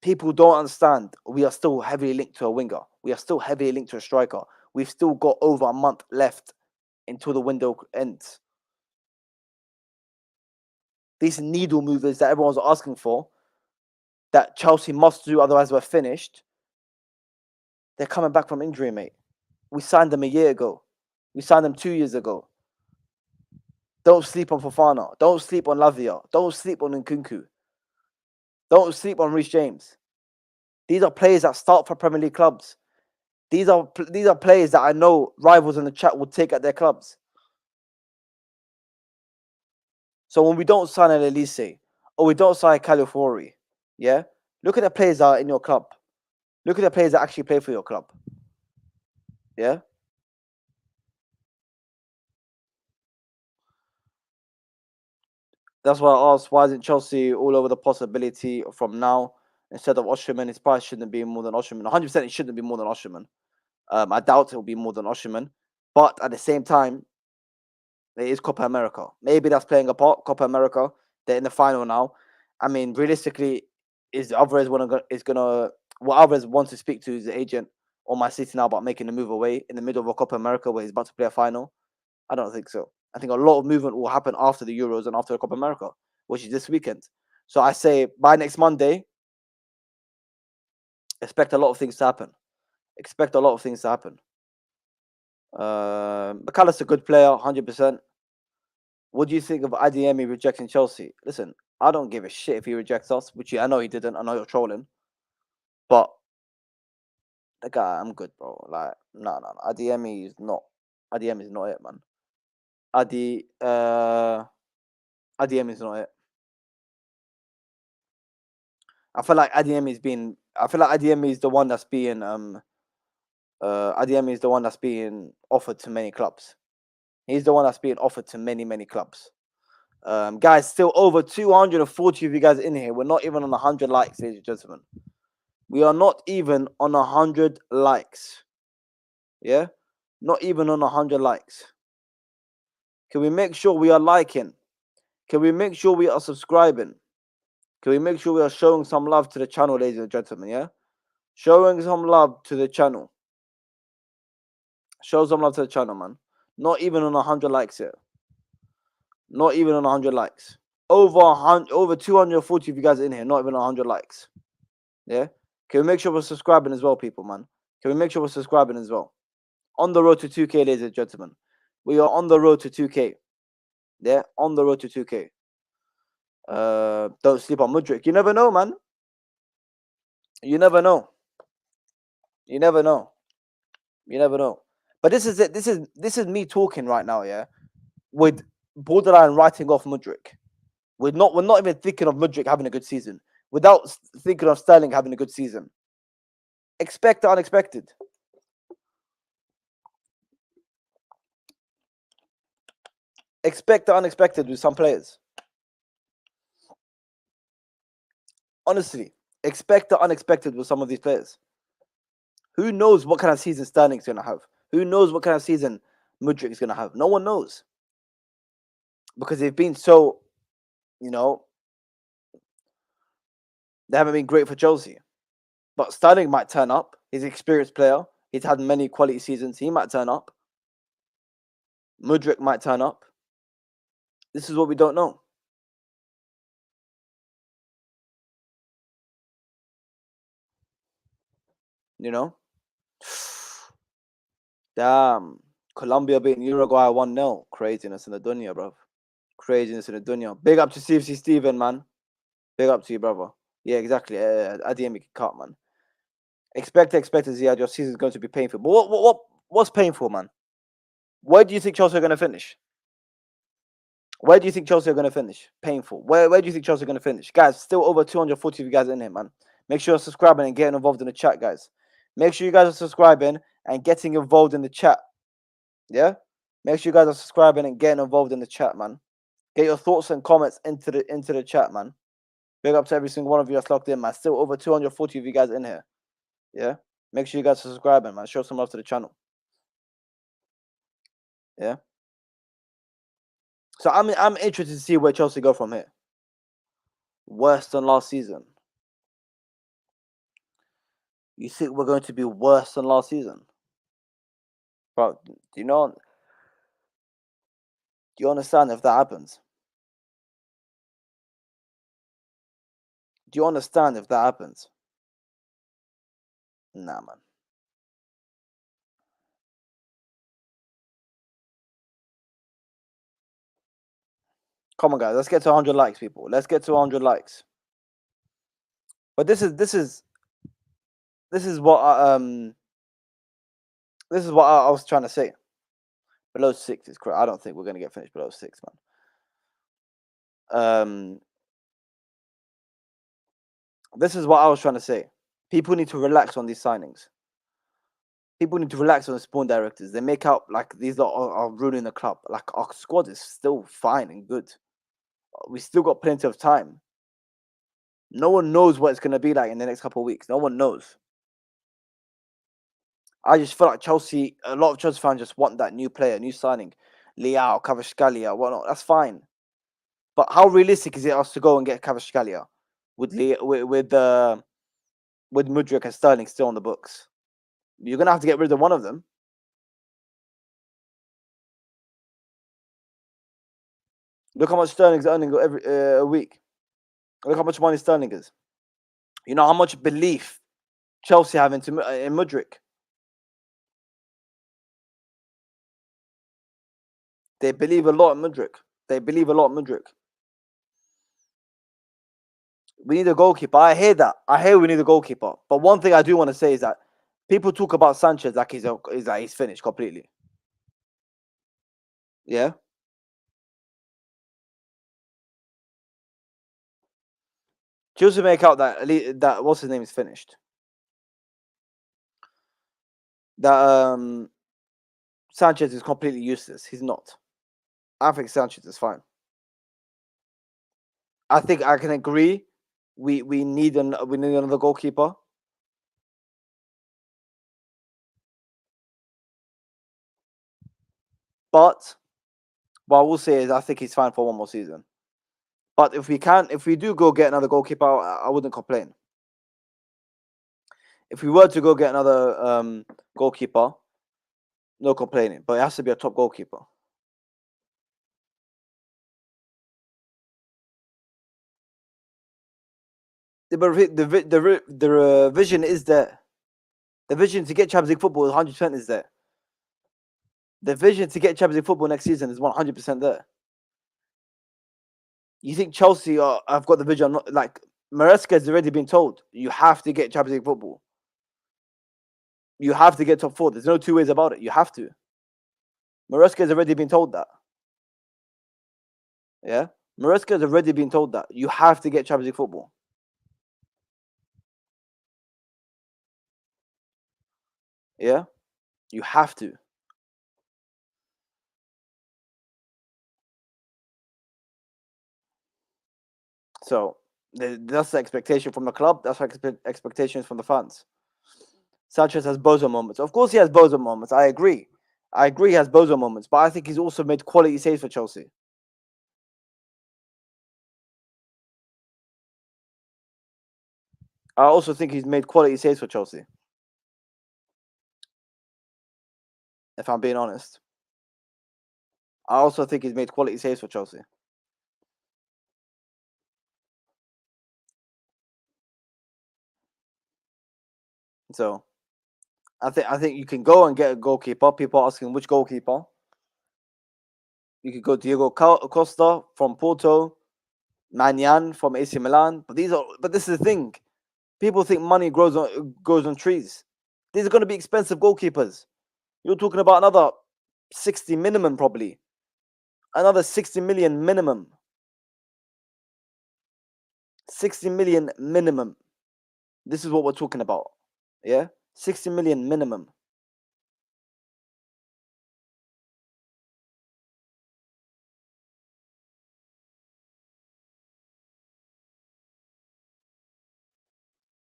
People don't understand. We are still heavily linked to a winger. We are still heavily linked to a striker. We've still got over a month left until the window ends. These needle movers that everyone's asking for, that Chelsea must do, otherwise we're finished. They're coming back from injury, mate. We signed them a year ago. We signed them 2 years ago. Don't sleep on Fofana. Don't sleep on Lavia. Don't sleep on Nkunku. Don't sleep on Reece James. These are players that start for Premier League clubs. These are players that I know rivals in the chat will take at their clubs. So when we don't sign an Elise or we don't sign Califiori, yeah, look at the players that are in your club. Look at the players that actually play for your club. Yeah. That's why I asked, why isn't Chelsea all over the possibility from now instead of Osimhen? His price shouldn't be more than Osimhen. 100% it shouldn't be more than Osimhen. I doubt it will be more than Osimhen. But at the same time, it is Copa America. Maybe that's playing a part. Copa America, they're in the final now. I mean, realistically, is Alvarez gonna what Alvarez wants to speak to his agent or my City now about making a move away in the middle of a Copa America where he's about to play a final? I don't think so. I think a lot of movement will happen after the Euros and after the Copa America, which is this weekend. So I say by next Monday, expect a lot of things to happen. Expect a lot of things to happen. McAllister's a good player, 100%. What do you think of Adeyemi rejecting Chelsea? Listen, I don't give a shit if he rejects us, which I know he didn't. I know you're trolling, but the guy, I'm good, bro. Like, no. Adeyemi is not. Adeyemi is not it, man. Adeyemi is not it. I feel like Adeyemi is being. I feel like Adeyemi is the one that's being. Adeyemi is the one that's being offered to many clubs. He's the one that's being offered to many clubs. Guys, still over 240 of you guys in here. We're not even on 100 likes, ladies and gentlemen. We are not even on 100 likes. Yeah? Not even on 100 likes. Can we make sure we are liking? Can we make sure we are subscribing? Can we make sure we are showing some love to the channel, ladies and gentlemen? Yeah? Showing some love to the channel. Show some love to the channel, man. Not even on 100 likes here. Not even on 100 likes. Over 240 of you guys in here. Not even 100 likes. Yeah? Can we make sure we're subscribing as well, people, man? Can we make sure we're subscribing as well? On the road to 2K, ladies and gentlemen. We are on the road to 2K. Yeah, on the road to 2K. Don't sleep on Mudryk. You never know, man. You never know. You never know. You never know. But this is it. This is me talking right now, yeah, with borderline writing off Mudryk. We're not even thinking of Mudryk having a good season. Without thinking of Sterling having a good season. Expect the unexpected. Expect the unexpected with some players. Honestly, expect the unexpected with some of these players. Who knows what kind of season Sterling's going to have? Who knows what kind of season Mudryk is going to have? No one knows. Because they've been so, you know, they haven't been great for Chelsea. But Sterling might turn up. He's an experienced player. He's had many quality seasons. He might turn up. Mudryk might turn up. This is what we don't know. You know? Damn. Colombia beating Uruguay 1-0. Craziness in the dunya, bro. Craziness in the dunya. Big up to CFC Steven, man. Big up to you, brother. Yeah, exactly. Adiemi cut, man. Expect Ziad. Your season is going to be painful. But what's painful, man? Where do you think Chelsea are going to finish? Where do you think Chelsea are going to finish? Painful. Where do you think Chelsea are going to finish? Guys, still over 240 of you guys in here, man. Make sure you're subscribing and getting involved in the chat, guys. Make sure you guys are subscribing and getting involved in the chat. Yeah? Make sure you guys are subscribing and getting involved in the chat, man. Get your thoughts and comments into the chat, man. Big up to every single one of you that's locked in, man. Still over 240 of you guys in here. Yeah? Make sure you guys are subscribing, man. Show some love to the channel. Yeah? So I'm interested to see where Chelsea go from here. Worse than last season. You think we're going to be worse than last season? Bro, do you understand if that happens? Do you understand if that happens? Nah, man. Come on, guys. Let's get to 100 likes, people. Let's get to 100 likes. But this is what I was trying to say. Below 6 is correct. I don't think we're going to get finished below 6, man. This is what I was trying to say. People need to relax on these signings. People need to relax on the spawn directors. They make out like these are ruining the club. Like our squad is still fine and good. We still got plenty of time. No one knows what it's going to be like in the next couple of weeks. No one knows. I just feel like Chelsea, a lot of Chelsea fans just want that new player, new signing. Leao, Kvaratskhelia, whatnot. That's fine. But how realistic is it us to go and get Kvaratskhelia with Mudryk and Sterling still on the books? You're going to have to get rid of one of them. Look how much Sterling's earning every a week. Look how much money Sterling is. You know how much belief Chelsea have in Mudryk. They believe a lot in Mudryk. We need a goalkeeper. I hear that. I hear we need a goalkeeper. But one thing I do want to say is that people talk about Sanchez like he's finished completely. Yeah. Chelsea make out that what's his name is finished. That Sanchez is completely useless. He's not. I think Sanchez is fine. I think I can agree. We need another goalkeeper. But what I will say is I think he's fine for one more season. But if we do go get another goalkeeper, I wouldn't complain. If we were to go get another goalkeeper, no complaining. But it has to be a top goalkeeper. The vision is there. The vision to get Champions League football 100% is there. The vision to get Champions League football next season is 100% there. You think Chelsea have got the vision? Like Maresca has already been told, you have to get Champions League football. You have to get top four. There's no two ways about it. You have to. Maresca has already been told that. Yeah, Maresca has already been told that you have to get Champions League football. Yeah, you have to. So that's the expectation from the club. That's expectations from the fans. Sanchez has bozo moments. Of course, he has bozo moments. I agree. I agree he has bozo moments, but I think he's also made quality saves for Chelsea. I also think he's made quality saves for Chelsea, if I'm being honest. I also think he's made quality saves for Chelsea. So I think you can go and get a goalkeeper. People are asking which goalkeeper. You could go Diego Costa from Porto, Manyan from AC Milan. But this is the thing. People think money grows on trees. These are going to be expensive goalkeepers. You're talking about another 60 minimum, probably. Another 60 million minimum. 60 million minimum. This is what we're talking about. Yeah? 60 million minimum.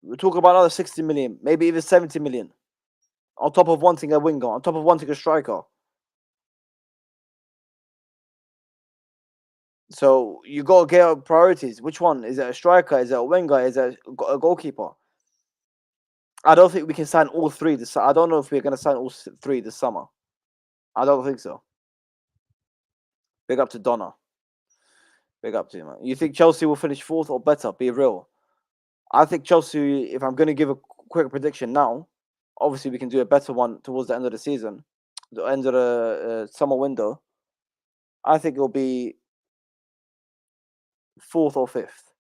We're talking about another 60 million, maybe even 70 million. On top of wanting a winger, on top of wanting a striker. So you got to get priorities. Which one? Is it a striker? Is it a winger? Is it a goalkeeper? I don't think we can sign all three. I don't know if we're going to sign all three this summer. I don't think so. Big up to Donna. Big up to you, man. You think Chelsea will finish fourth or better? Be real. I think Chelsea, if I'm going to give a quick prediction now, obviously we can do a better one towards the end of the season, the end of the summer window. I think it'll be fourth or fifth.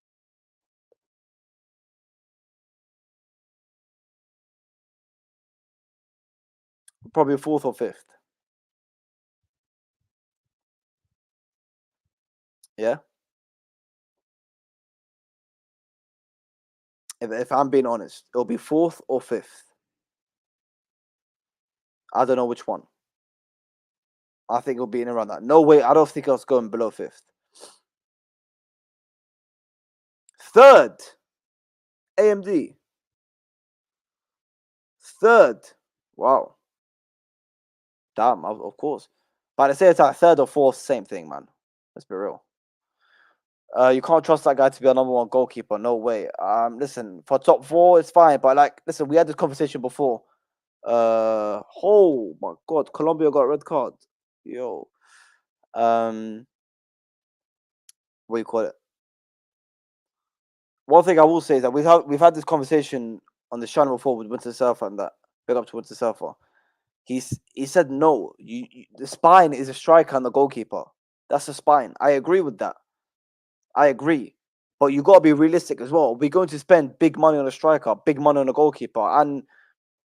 Probably fourth or fifth. Yeah. If I'm being honest, it'll be fourth or fifth. I don't know which one. I think it'll be in around that. No way. I don't think it's going below fifth. Third, AMD. Third. Wow. Damn, of course. But I say it's like third or fourth, same thing, man. Let's be real. You can't trust that guy to be a number one goalkeeper. No way. Listen, for top four, it's fine. But like, listen, we had this conversation before. Oh my God, Colombia got a red card. Yo. What do you call it? One thing I will say is that we've had this conversation on the channel before with Winter Surfer and that. Big up to Winter Surfer. He said no. The spine is a striker and the goalkeeper. That's the spine. I agree with that. I agree. But you got to be realistic as well. We're going to spend big money on a striker, big money on a goalkeeper, and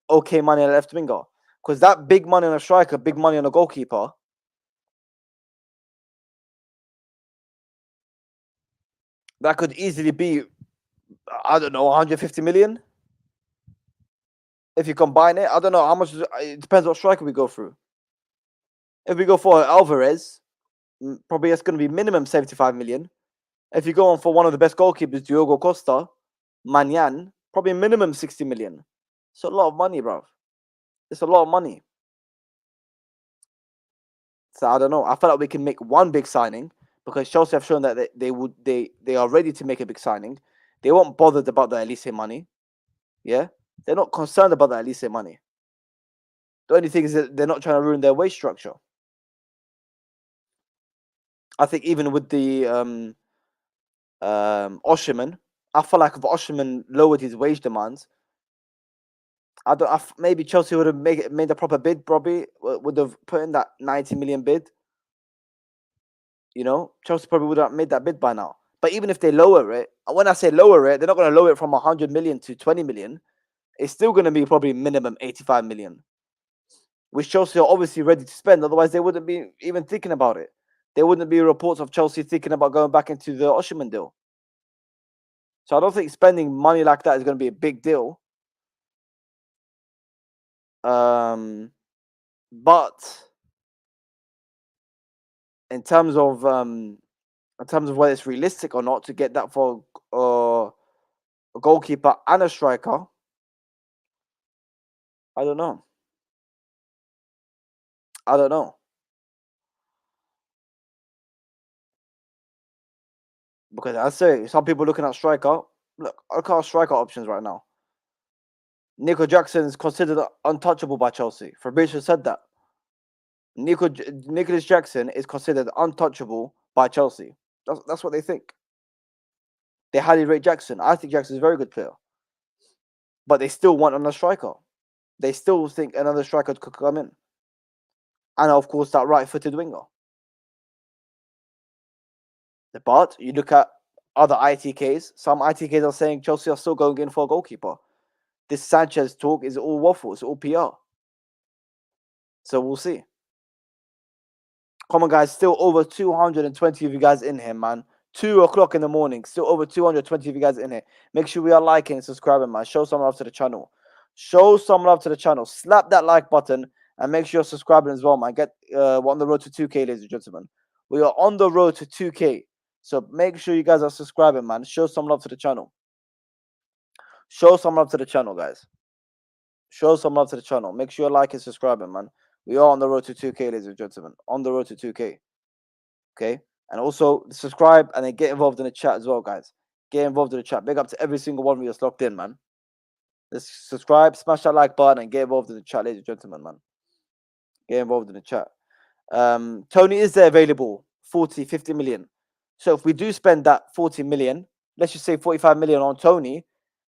okay money on a left winger. Because that big money on a striker, big money on a goalkeeper, that could easily be, I don't know, 150 million. If you combine it, I don't know how much. It depends what striker we go through. If we go for Alvarez, probably it's going to be minimum 75 million. If you go on for one of the best goalkeepers, Diogo Costa, Manyan, probably minimum 60 million. It's a lot of money, bro. It's a lot of money. So I don't know. I feel like we can make one big signing because Chelsea have shown that they are ready to make a big signing. They weren't bothered about the Elise money. Yeah, they're not concerned about the Elise money. The only thing is that they're not trying to ruin their wage structure. I think even with the Osimhen, I feel like if Osimhen lowered his wage demands, maybe Chelsea would have made a proper bid. Probably would have put in that 90 million bid. Chelsea probably would have made that bid by now. But even if they lower it, and when I say lower it, they're not going to lower it from 100 million to 20 million. It's still going to be probably minimum 85 million, which Chelsea are obviously ready to spend. Otherwise, they wouldn't be even thinking about it. There wouldn't be reports of Chelsea thinking about going back into the Osimhen deal. So I don't think spending money like that is going to be a big deal. But in terms of whether it's realistic or not to get that for a goalkeeper and a striker, I don't know. Because I say some people looking at striker. Look at our striker options right now. Nico Jackson is considered untouchable by Chelsea. Fabrizio said that. Nicholas Jackson is considered untouchable by Chelsea. That's what they think. They highly rate Jackson. I think Jackson is a very good player. But they still want another striker. They still think another striker could come in. And of course, that right-footed winger. But you look at other ITKs. Some ITKs are saying Chelsea are still going in for a goalkeeper. This Sanchez talk is all waffle. It's all PR. So we'll see. Come on, guys. Still over 220 of you guys in here, man. 2 o'clock in the morning. Still over 220 of you guys in here. Make sure we are liking and subscribing, man. Show some love to the channel. Show some love to the channel. Slap that like button and make sure you're subscribing as well, man. We're on the road to 2K, ladies and gentlemen. We are on the road to 2K. So make sure you guys are subscribing, man. Show some love to the channel. Show some love to the channel, guys. Show some love to the channel. Make sure you're liking and subscribing, man. We are on the road to 2K, ladies and gentlemen. On the road to 2K. Okay? And also subscribe and then get involved in the chat as well, guys. Get involved in the chat. Big up to every single one of you that's locked in, man. Let's subscribe, smash that like button, and get involved in the chat, ladies and gentlemen, man. Get involved in the chat. Tony, is there available 40, 50 million? So if we do spend that 40 million, let's just say 45 million on Tony,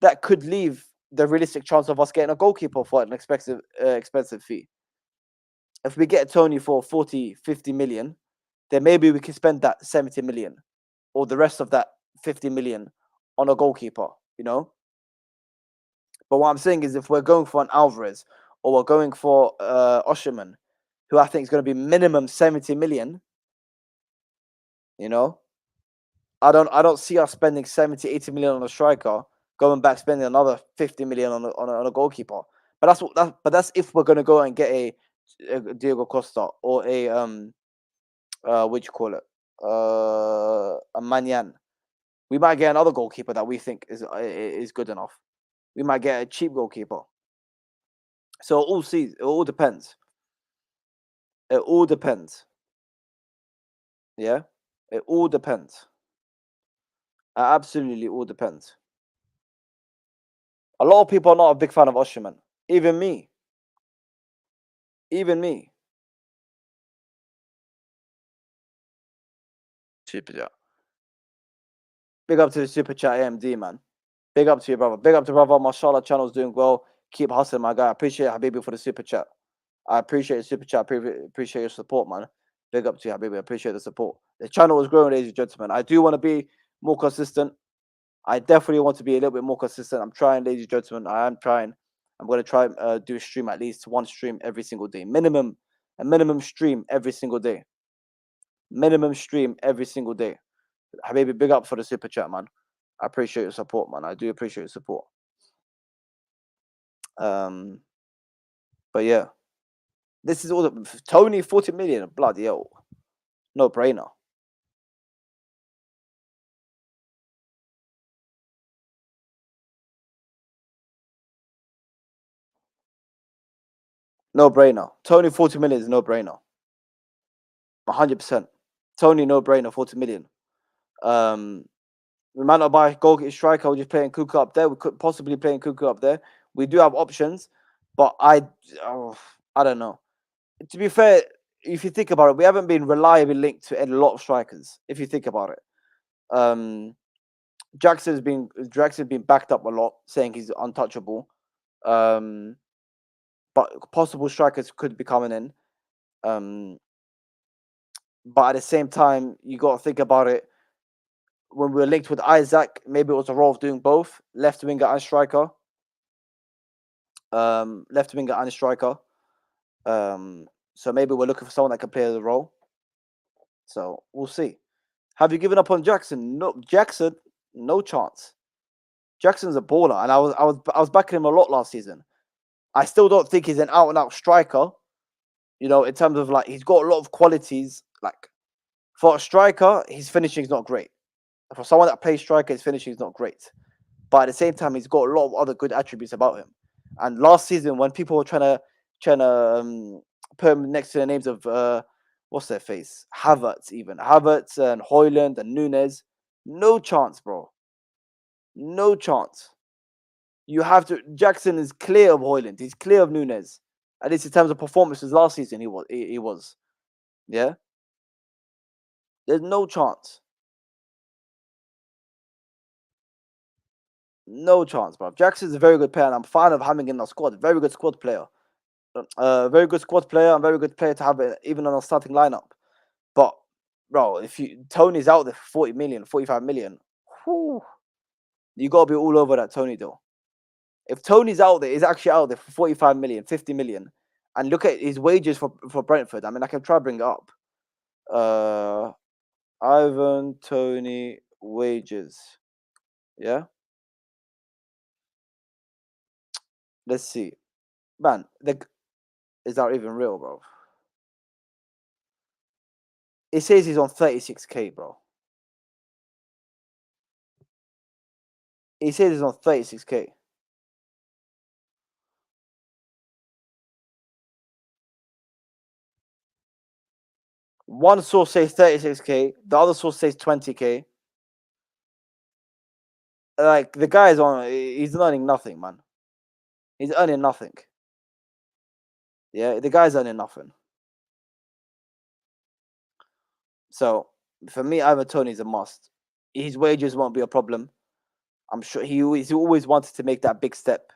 that could leave the realistic chance of us getting a goalkeeper for an expensive fee. If we get Tony for 40, 50 million, then maybe we can spend that 70 million or the rest of that 50 million on a goalkeeper, But what I'm saying is if we're going for an Alvarez or we're going for Osimhen, who I think is going to be minimum 70 million, I don't see us spending 70, 80 million on a striker, going back spending another 50 million on a goalkeeper. But that's if we're going to go and get a Diego Costa or a what do you call it? A Manyan. We might get another goalkeeper that we think is good enough. We might get a cheap goalkeeper. So it all depends. It all depends. Yeah? It all depends. It absolutely all depends. A lot of people are not a big fan of Osimhen. Even me. Super chat. Big up to the super chat AMD, man. Big up to you, brother. Big up to brother. Mashallah channel's doing well. Keep hustling, my guy. I appreciate it, Habibi, for the super chat. I appreciate the super chat. Appreciate your support, man. Big up to you, Habibi. I appreciate the support. The channel is growing, ladies and gentlemen. I do want to be more consistent. I definitely want to be a little bit more consistent. I'm trying, ladies and gentlemen. I am trying. I'm going to try do a stream, at least one stream every single day. A minimum stream every single day. Minimum stream every single day. Habibi, big up for the super chat, man. I appreciate your support, man. I do appreciate your support. But yeah, this is all the Tony 40 million. Bloody hell, no brainer. No brainer. Tony 40 million is no brainer. 100%. Tony, no brainer. 40 million. We might not buy goalkeeper striker. We're just playing Kuku up there. We could possibly playing Kuku up there. We do have options, but I don't know. To be fair, if you think about it, we haven't been reliably linked to a lot of strikers. If you think about it, Jackson's been backed up a lot, saying he's untouchable. But possible strikers could be coming in. But at the same time, you got to think about it. When we were linked with Isaac, maybe it was a role of doing both, left winger and striker. Left winger and striker. So maybe we're looking for someone that can play the role. So we'll see. Have you given up on Jackson? No, Jackson, no chance. Jackson's a baller, and I was backing him a lot last season. I still don't think he's an out and out striker. You know, in terms of like he's got a lot of qualities. Like for a striker, his finishing is not great. For someone that plays striker, his finishing is not great. But at the same time, he's got a lot of other good attributes about him. And last season, when people were trying to put him next to the names of what's their face, Havertz and Hoyland and Nunes, no chance, bro. No chance. You have to. Jackson is clear of Hoyland. He's clear of Nunes. At least in terms of performances last season, he was. Yeah. There's no chance. No chance, bro. Jackson's a very good player, and I'm a fan of having in our squad. Very good squad player. Very good squad player and very good player to have it even on a starting lineup. But bro, if Tony's out there for 40 million, 45 million, whew, you gotta be all over that Tony deal. If Tony's out there, he's actually out there for 45 million, 50 million. And look at his wages for Brentford. I mean, I can try to bring it up. Uh Ivan Tony wages. Yeah. Let's see. Man, is that even real, bro? It says he's on 36k, bro. He says he's on 36k. One source says 36k, the other source says 20k. Like the guy is on, he's earning nothing, man. He's earning nothing. Yeah, the guy's earning nothing. So for me, Ivan Tony's a must. His wages won't be a problem. I'm sure he's always wanted to make that big step.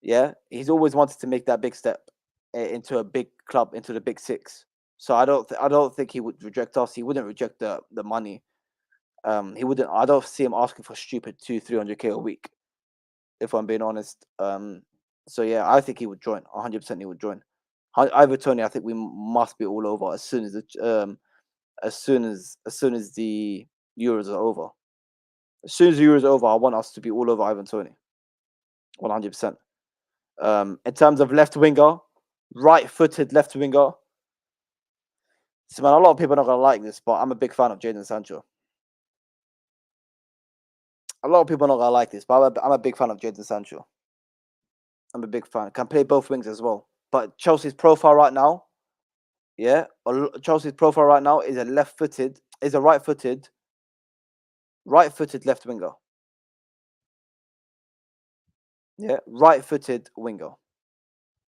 Yeah, he's always wanted to make that big step into a big club, into the big six. So I don't think he would reject us. He wouldn't reject the money. He wouldn't. I don't see him asking for stupid 200-300k a week. If I'm being honest. So yeah, I think he would join. 100% he would join. Ivan Tony, I think we must be all over as soon as the Euros are over. As soon as the Euros are over, I want us to be all over Ivan Tony. 100%. In terms of left winger, right-footed left winger. So man, a lot of people are not gonna like this, but I'm a big fan of Jadon Sancho. A lot of people are not gonna like this, but I'm a big fan of Jadon Sancho. I'm a big fan. Can play both wings as well. But Chelsea's profile right now, yeah, Chelsea's profile right now is a right-footed left winger. Yeah, right-footed winger.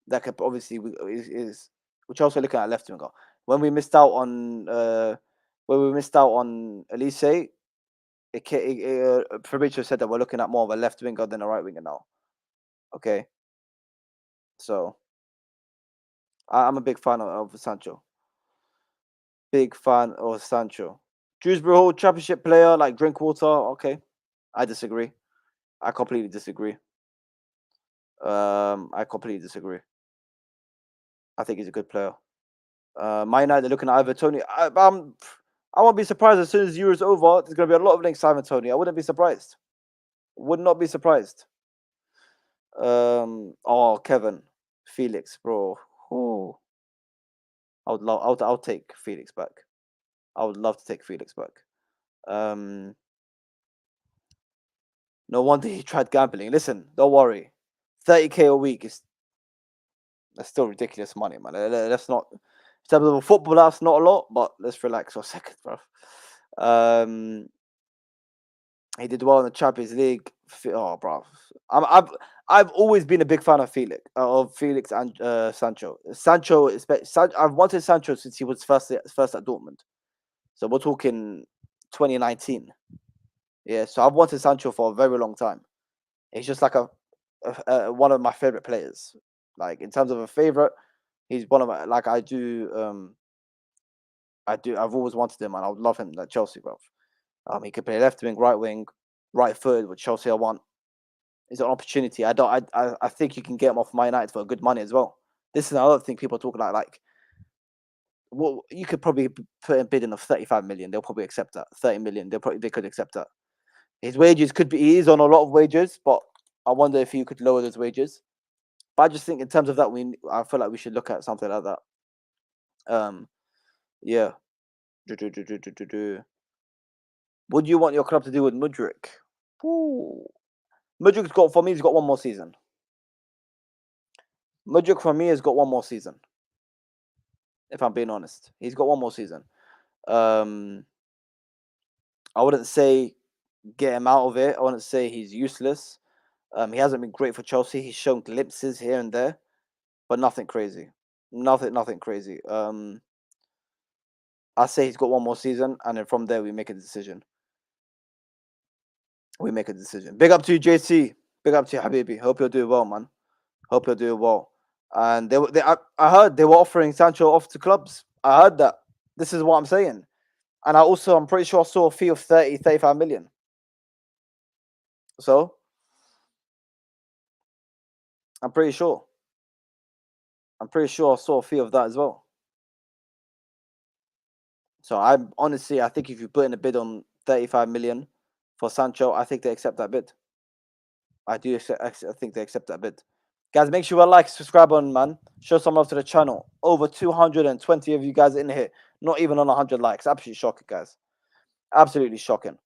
That could obviously is we're also looking at left winger. When we missed out on Elise, Fabrizio said that we're looking at more of a left winger than a right winger now. Okay, so I'm a big fan of Sancho. Big fan of Sancho. Dewsbury Hall Championship player like Drinkwater. Okay, I disagree. I completely disagree. I completely disagree. I think he's a good player. My United are looking at Ivan Tony. I won't be surprised as soon as the Euro's over. There's going to be a lot of links to Ivan Tony. I wouldn't be surprised. Would not be surprised. Oh, Kevin, Felix, bro. Ooh. I'll take Felix back. I would love to take Felix back. No wonder he tried gambling. Listen, don't worry. 30k a week that's still ridiculous money, man. That's not in terms of a football. That's not a lot, but let's relax for a second, bro. He did well in the Champions League. Oh, bro, I've always been a big fan of Felix and Sancho. I've wanted Sancho since he was first at Dortmund. So we're talking 2019. Yeah, so I've wanted Sancho for a very long time. He's just like one of my favorite players. Like in terms of a favorite, he's one of my like I do. I do. I've always wanted him, and I would love him at Chelsea, bro. He could play left wing, right third with Chelsea. I want. It's an opportunity. I don't. I think you can get him off Man United for good money as well. This is another thing people talk about. Like, well, you could probably put a bid in of 35 million. They'll probably accept that. 30 million. They could accept that. His wages could be. He is on a lot of wages, but I wonder if you could lower those wages. But I just think in terms of that, I feel like we should look at something like that. Yeah. What do you want your club to do with Mudryk? Ooh. Mudryk's got for me. He's got one more season. Mudryk for me has got one more season. If I'm being honest, he's got one more season. I wouldn't say get him out of it. I wouldn't say he's useless. He hasn't been great for Chelsea. He's shown glimpses here and there, but nothing crazy. Nothing crazy. I say he's got one more season, and then from there we make a decision. Big up to you, JC. Big up to you, Habibi. Hope you're doing well, man. Hope you're doing well. And I heard they were offering Sancho off to clubs. I heard that. This is what I'm saying. And I'm pretty sure I saw a fee of 35 million. So, I'm pretty sure I saw a fee of that as well. So, I think if you put in a bid on 35 million for Sancho, I think they accept that bid. I think they accept that bid. Guys, make sure you like, subscribe on, man. Show some love to the channel. Over 220 of you guys in here. Not even on 100 likes. Absolutely shocking, guys. Absolutely shocking.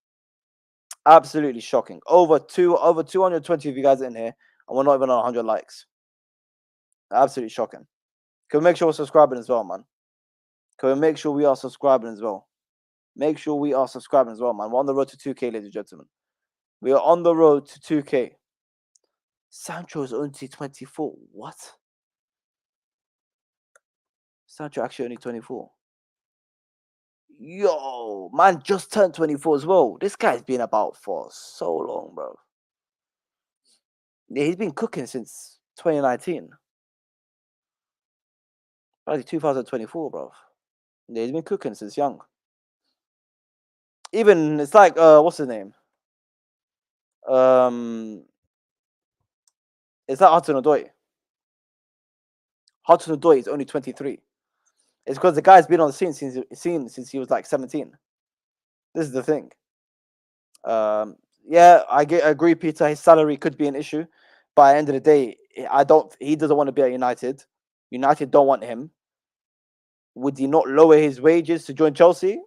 Absolutely shocking. Over 220 of you guys in here, and we're not even on 100 likes. Absolutely shocking. Can we make sure we're subscribing as well, man? Can we make sure we are subscribing as well? Make sure we are subscribing as well, man. We're on the road to 2K, ladies and gentlemen. We are on the road to 2K. Sancho is only 24. What? Sancho actually only 24. Yo, man just turned 24 as well. This guy's been about for so long, bro. Yeah, he's been cooking since 2019. Probably 2024, bro. Yeah, he's been cooking since young. Even it's like what's his name? It's like Hudson-Odoi. Hudson-Odoi is only 23. It's because the guy's been on the scene since he was like 17. This is the thing. Yeah, I agree, Peter. His salary could be an issue, but at the end of the day, he doesn't want to be at United. United don't want him. Would he not lower his wages to join Chelsea?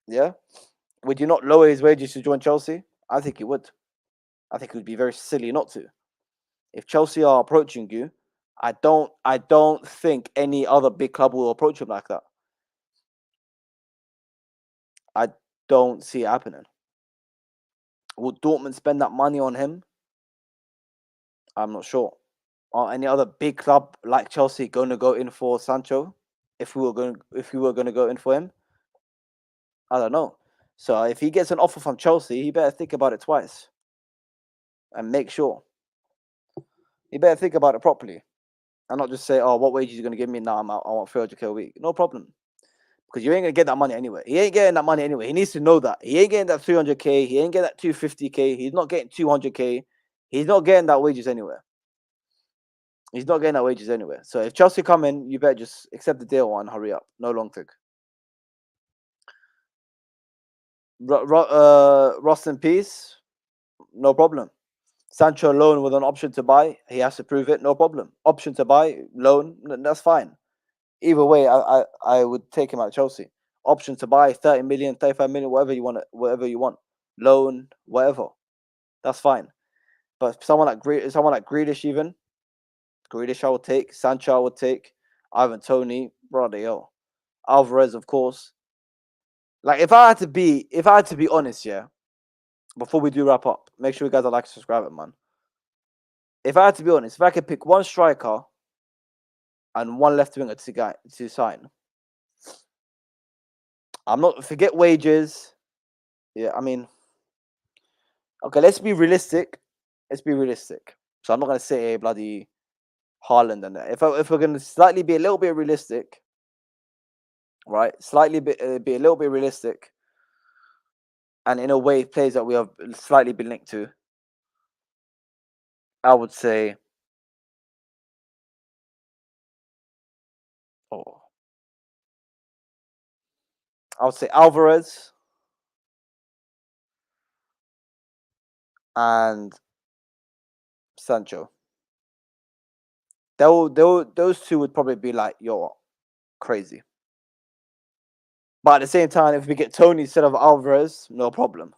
Yeah. Would you not lower his wages to join Chelsea? I think he would. I think it would be very silly not to. If Chelsea are approaching you, I don't think any other big club will approach him like that. I don't see it happening. Will Dortmund spend that money on him? I'm not sure. Are any other big club like Chelsea going to go in for Sancho? If we were going to go in for him, I don't know. So if he gets an offer from Chelsea, he better think about it twice and make sure. He better think about it properly and not just say, "Oh, what wage are you going to give me now? I want 300k a week." No problem, because you ain't gonna get that money anyway. He ain't getting that money anyway. He needs to know that he ain't getting that 300k. He ain't getting that 250k. He's not getting 200k. He's not getting that wages anywhere. He's not getting that wages anywhere. So if Chelsea come in, you better just accept the deal and hurry up. No long thing. Ross in peace. No problem. Sancho loan with an option to buy. He has to prove it. No problem. Option to buy, loan. That's fine. Either way, I would take him out of Chelsea. Option to buy 30 million, 35 million, whatever you want. Loan, whatever. That's fine. But someone like Grealish even. Grealish I would take. Sancho I would take. Ivan Toney, brother yo. Alvarez, of course. Like if I had to be honest, yeah. Before we do wrap up, make sure you guys are like, subscribe, man. If I had to be honest, if I could pick one striker and one left winger to sign, I'm not forget wages. Yeah, I mean, okay, let's be realistic. So I'm not gonna say a bloody Haaland and that. If we're gonna slightly be a little bit realistic, right? Be a little bit realistic, and in a way, players that we have slightly been linked to. I would say, oh, I would say Alvarez and Sancho. Those two would probably be like, yo, crazy. But at the same time, if we get Tony instead of Alvarez, no problem.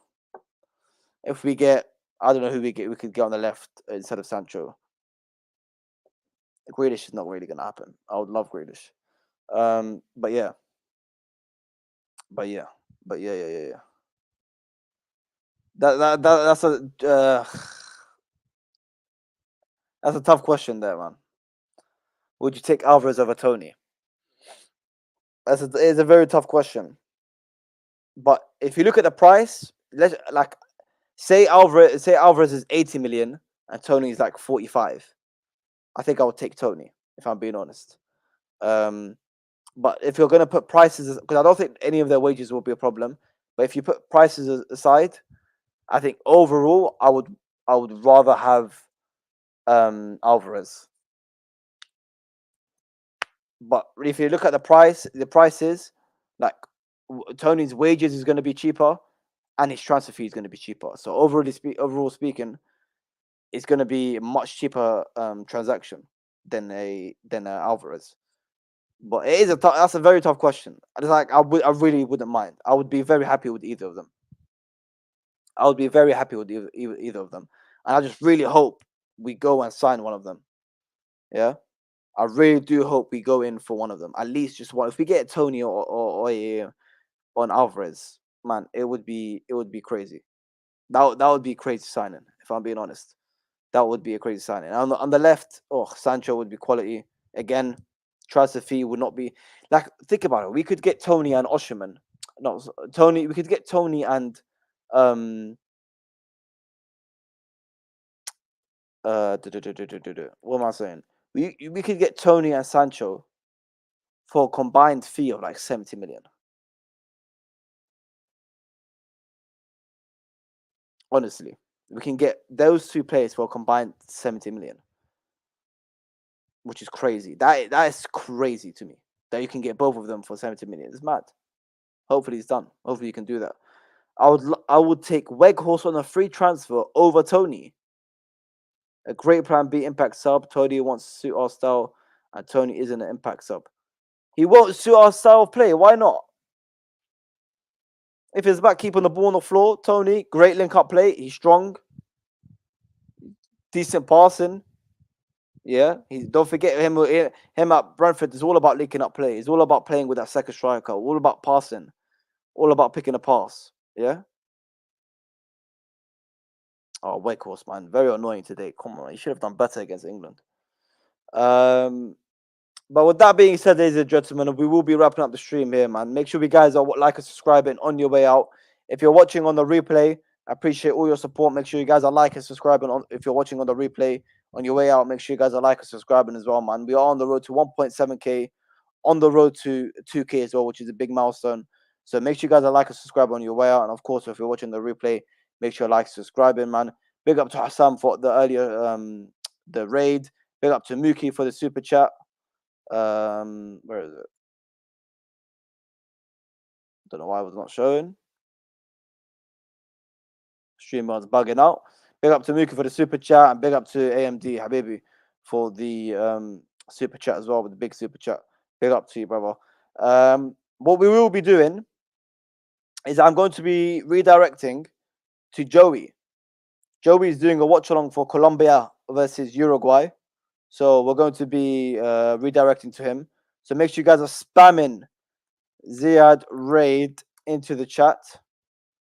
If we get, I don't know who we get, we could get on the left instead of Sancho. Grealish is not really gonna happen. I would love Grealish. But yeah, but yeah, but yeah. That's a that's a tough question there, man. Would you take Alvarez over Tony? It's a very tough question. But if you look at the price, let's like say Alvarez is 80 million and Tony is like 45. I think I would take Tony if I'm being honest. But if you're gonna put prices, because I don't think any of their wages will be a problem. But if you put prices aside, I think overall I would rather have Alvarez. But if you look at the prices, like Tony's wages is going to be cheaper, and his transfer fee is going to be cheaper. So overall speaking, it's going to be a much cheaper transaction than a Alvarez. But it is that's a very tough question. It's like I really wouldn't mind. I would be very happy with either of them. I would be very happy with either of them, and I just really hope we go and sign one of them. Yeah. I really do hope we go in for one of them. At least just one. If we get Tony or on Alvarez, man, it would be crazy. That would be crazy signing. If I'm being honest, that would be a crazy signing. On the left, oh, Sancho would be quality again. Transfer fee would not be like. Think about it. We could get Tony and Osimhen. No, Tony. We could get Tony and um what am I saying? We could get Tony and Sancho for a combined fee of like 70 million. Honestly, we can get those two players for a combined 70 million, which is crazy. That is crazy to me that you can get both of them for 70 million. It's mad. Hopefully, it's done. Hopefully, you can do that. I would take Weghorst on a free transfer over Tony. A great plan B impact sub. Tony wants to suit our style, and Tony isn't an impact sub. He won't suit our style of play. Why not? If it's about keeping the ball on the floor, Tony, great link up play. He's strong, decent passing. Yeah, don't forget him at Brentford. It's all about linking up play. It's all about playing with that second striker. All about passing. All about picking a pass. Yeah. Oh, Weghorst, man, very annoying today. Come on, you should have done better against England. But with that being said, ladies and gentlemen, we will be wrapping up the stream here, man. Make sure you guys are like and subscribing on your way out. If you're watching on the replay, I appreciate all your support. Make sure you guys are like and subscribing. If you're watching on the replay on your way out, make sure you guys are like and subscribing as well, man. We are on the road to 1.7k, on the road to 2k as well, which is a big milestone. So make sure you guys are like and subscribe on your way out. And of course, if you're watching the replay, make sure you like subscribing, man. Big up to Hassan for the earlier the raid. Big up to Mookie for the super chat. Where is it? Don't know why it was not showing. Streamer's bugging out. Big up to Mookie for the super chat, and big up to AMD Habibi for the super chat as well, with the big super chat. Big up to you, brother. What we will be doing is I'm going to be redirecting to Joey. Joey is doing a watch along for Colombia versus Uruguay. So we're going to be redirecting to him. So make sure you guys are spamming Ziad Raid into the chat.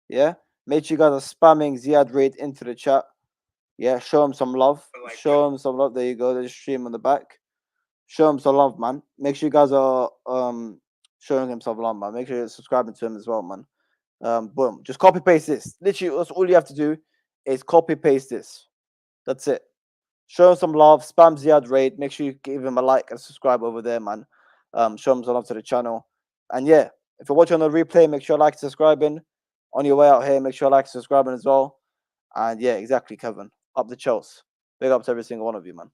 Yeah. Make sure you guys are spamming Ziad Raid into the chat. Yeah. Show him some love. Show him some love. There you go. There's a stream on the back. Show him some love, man. Make sure you guys are showing him some love, man. Make sure you're subscribing to him as well, man. Boom. Just copy paste this. Literally, that's all you have to do is copy paste this. That's it. Show him some love. Spam Ziad raid. Make sure you give him a like and subscribe over there, man. Show him some love to the channel. And yeah, if you're watching on the replay, make sure you like and subscribing. On your way out here, make sure you like and subscribing as well. And yeah, exactly, Kevin. Up the Chelsea. Big up to every single one of you, man.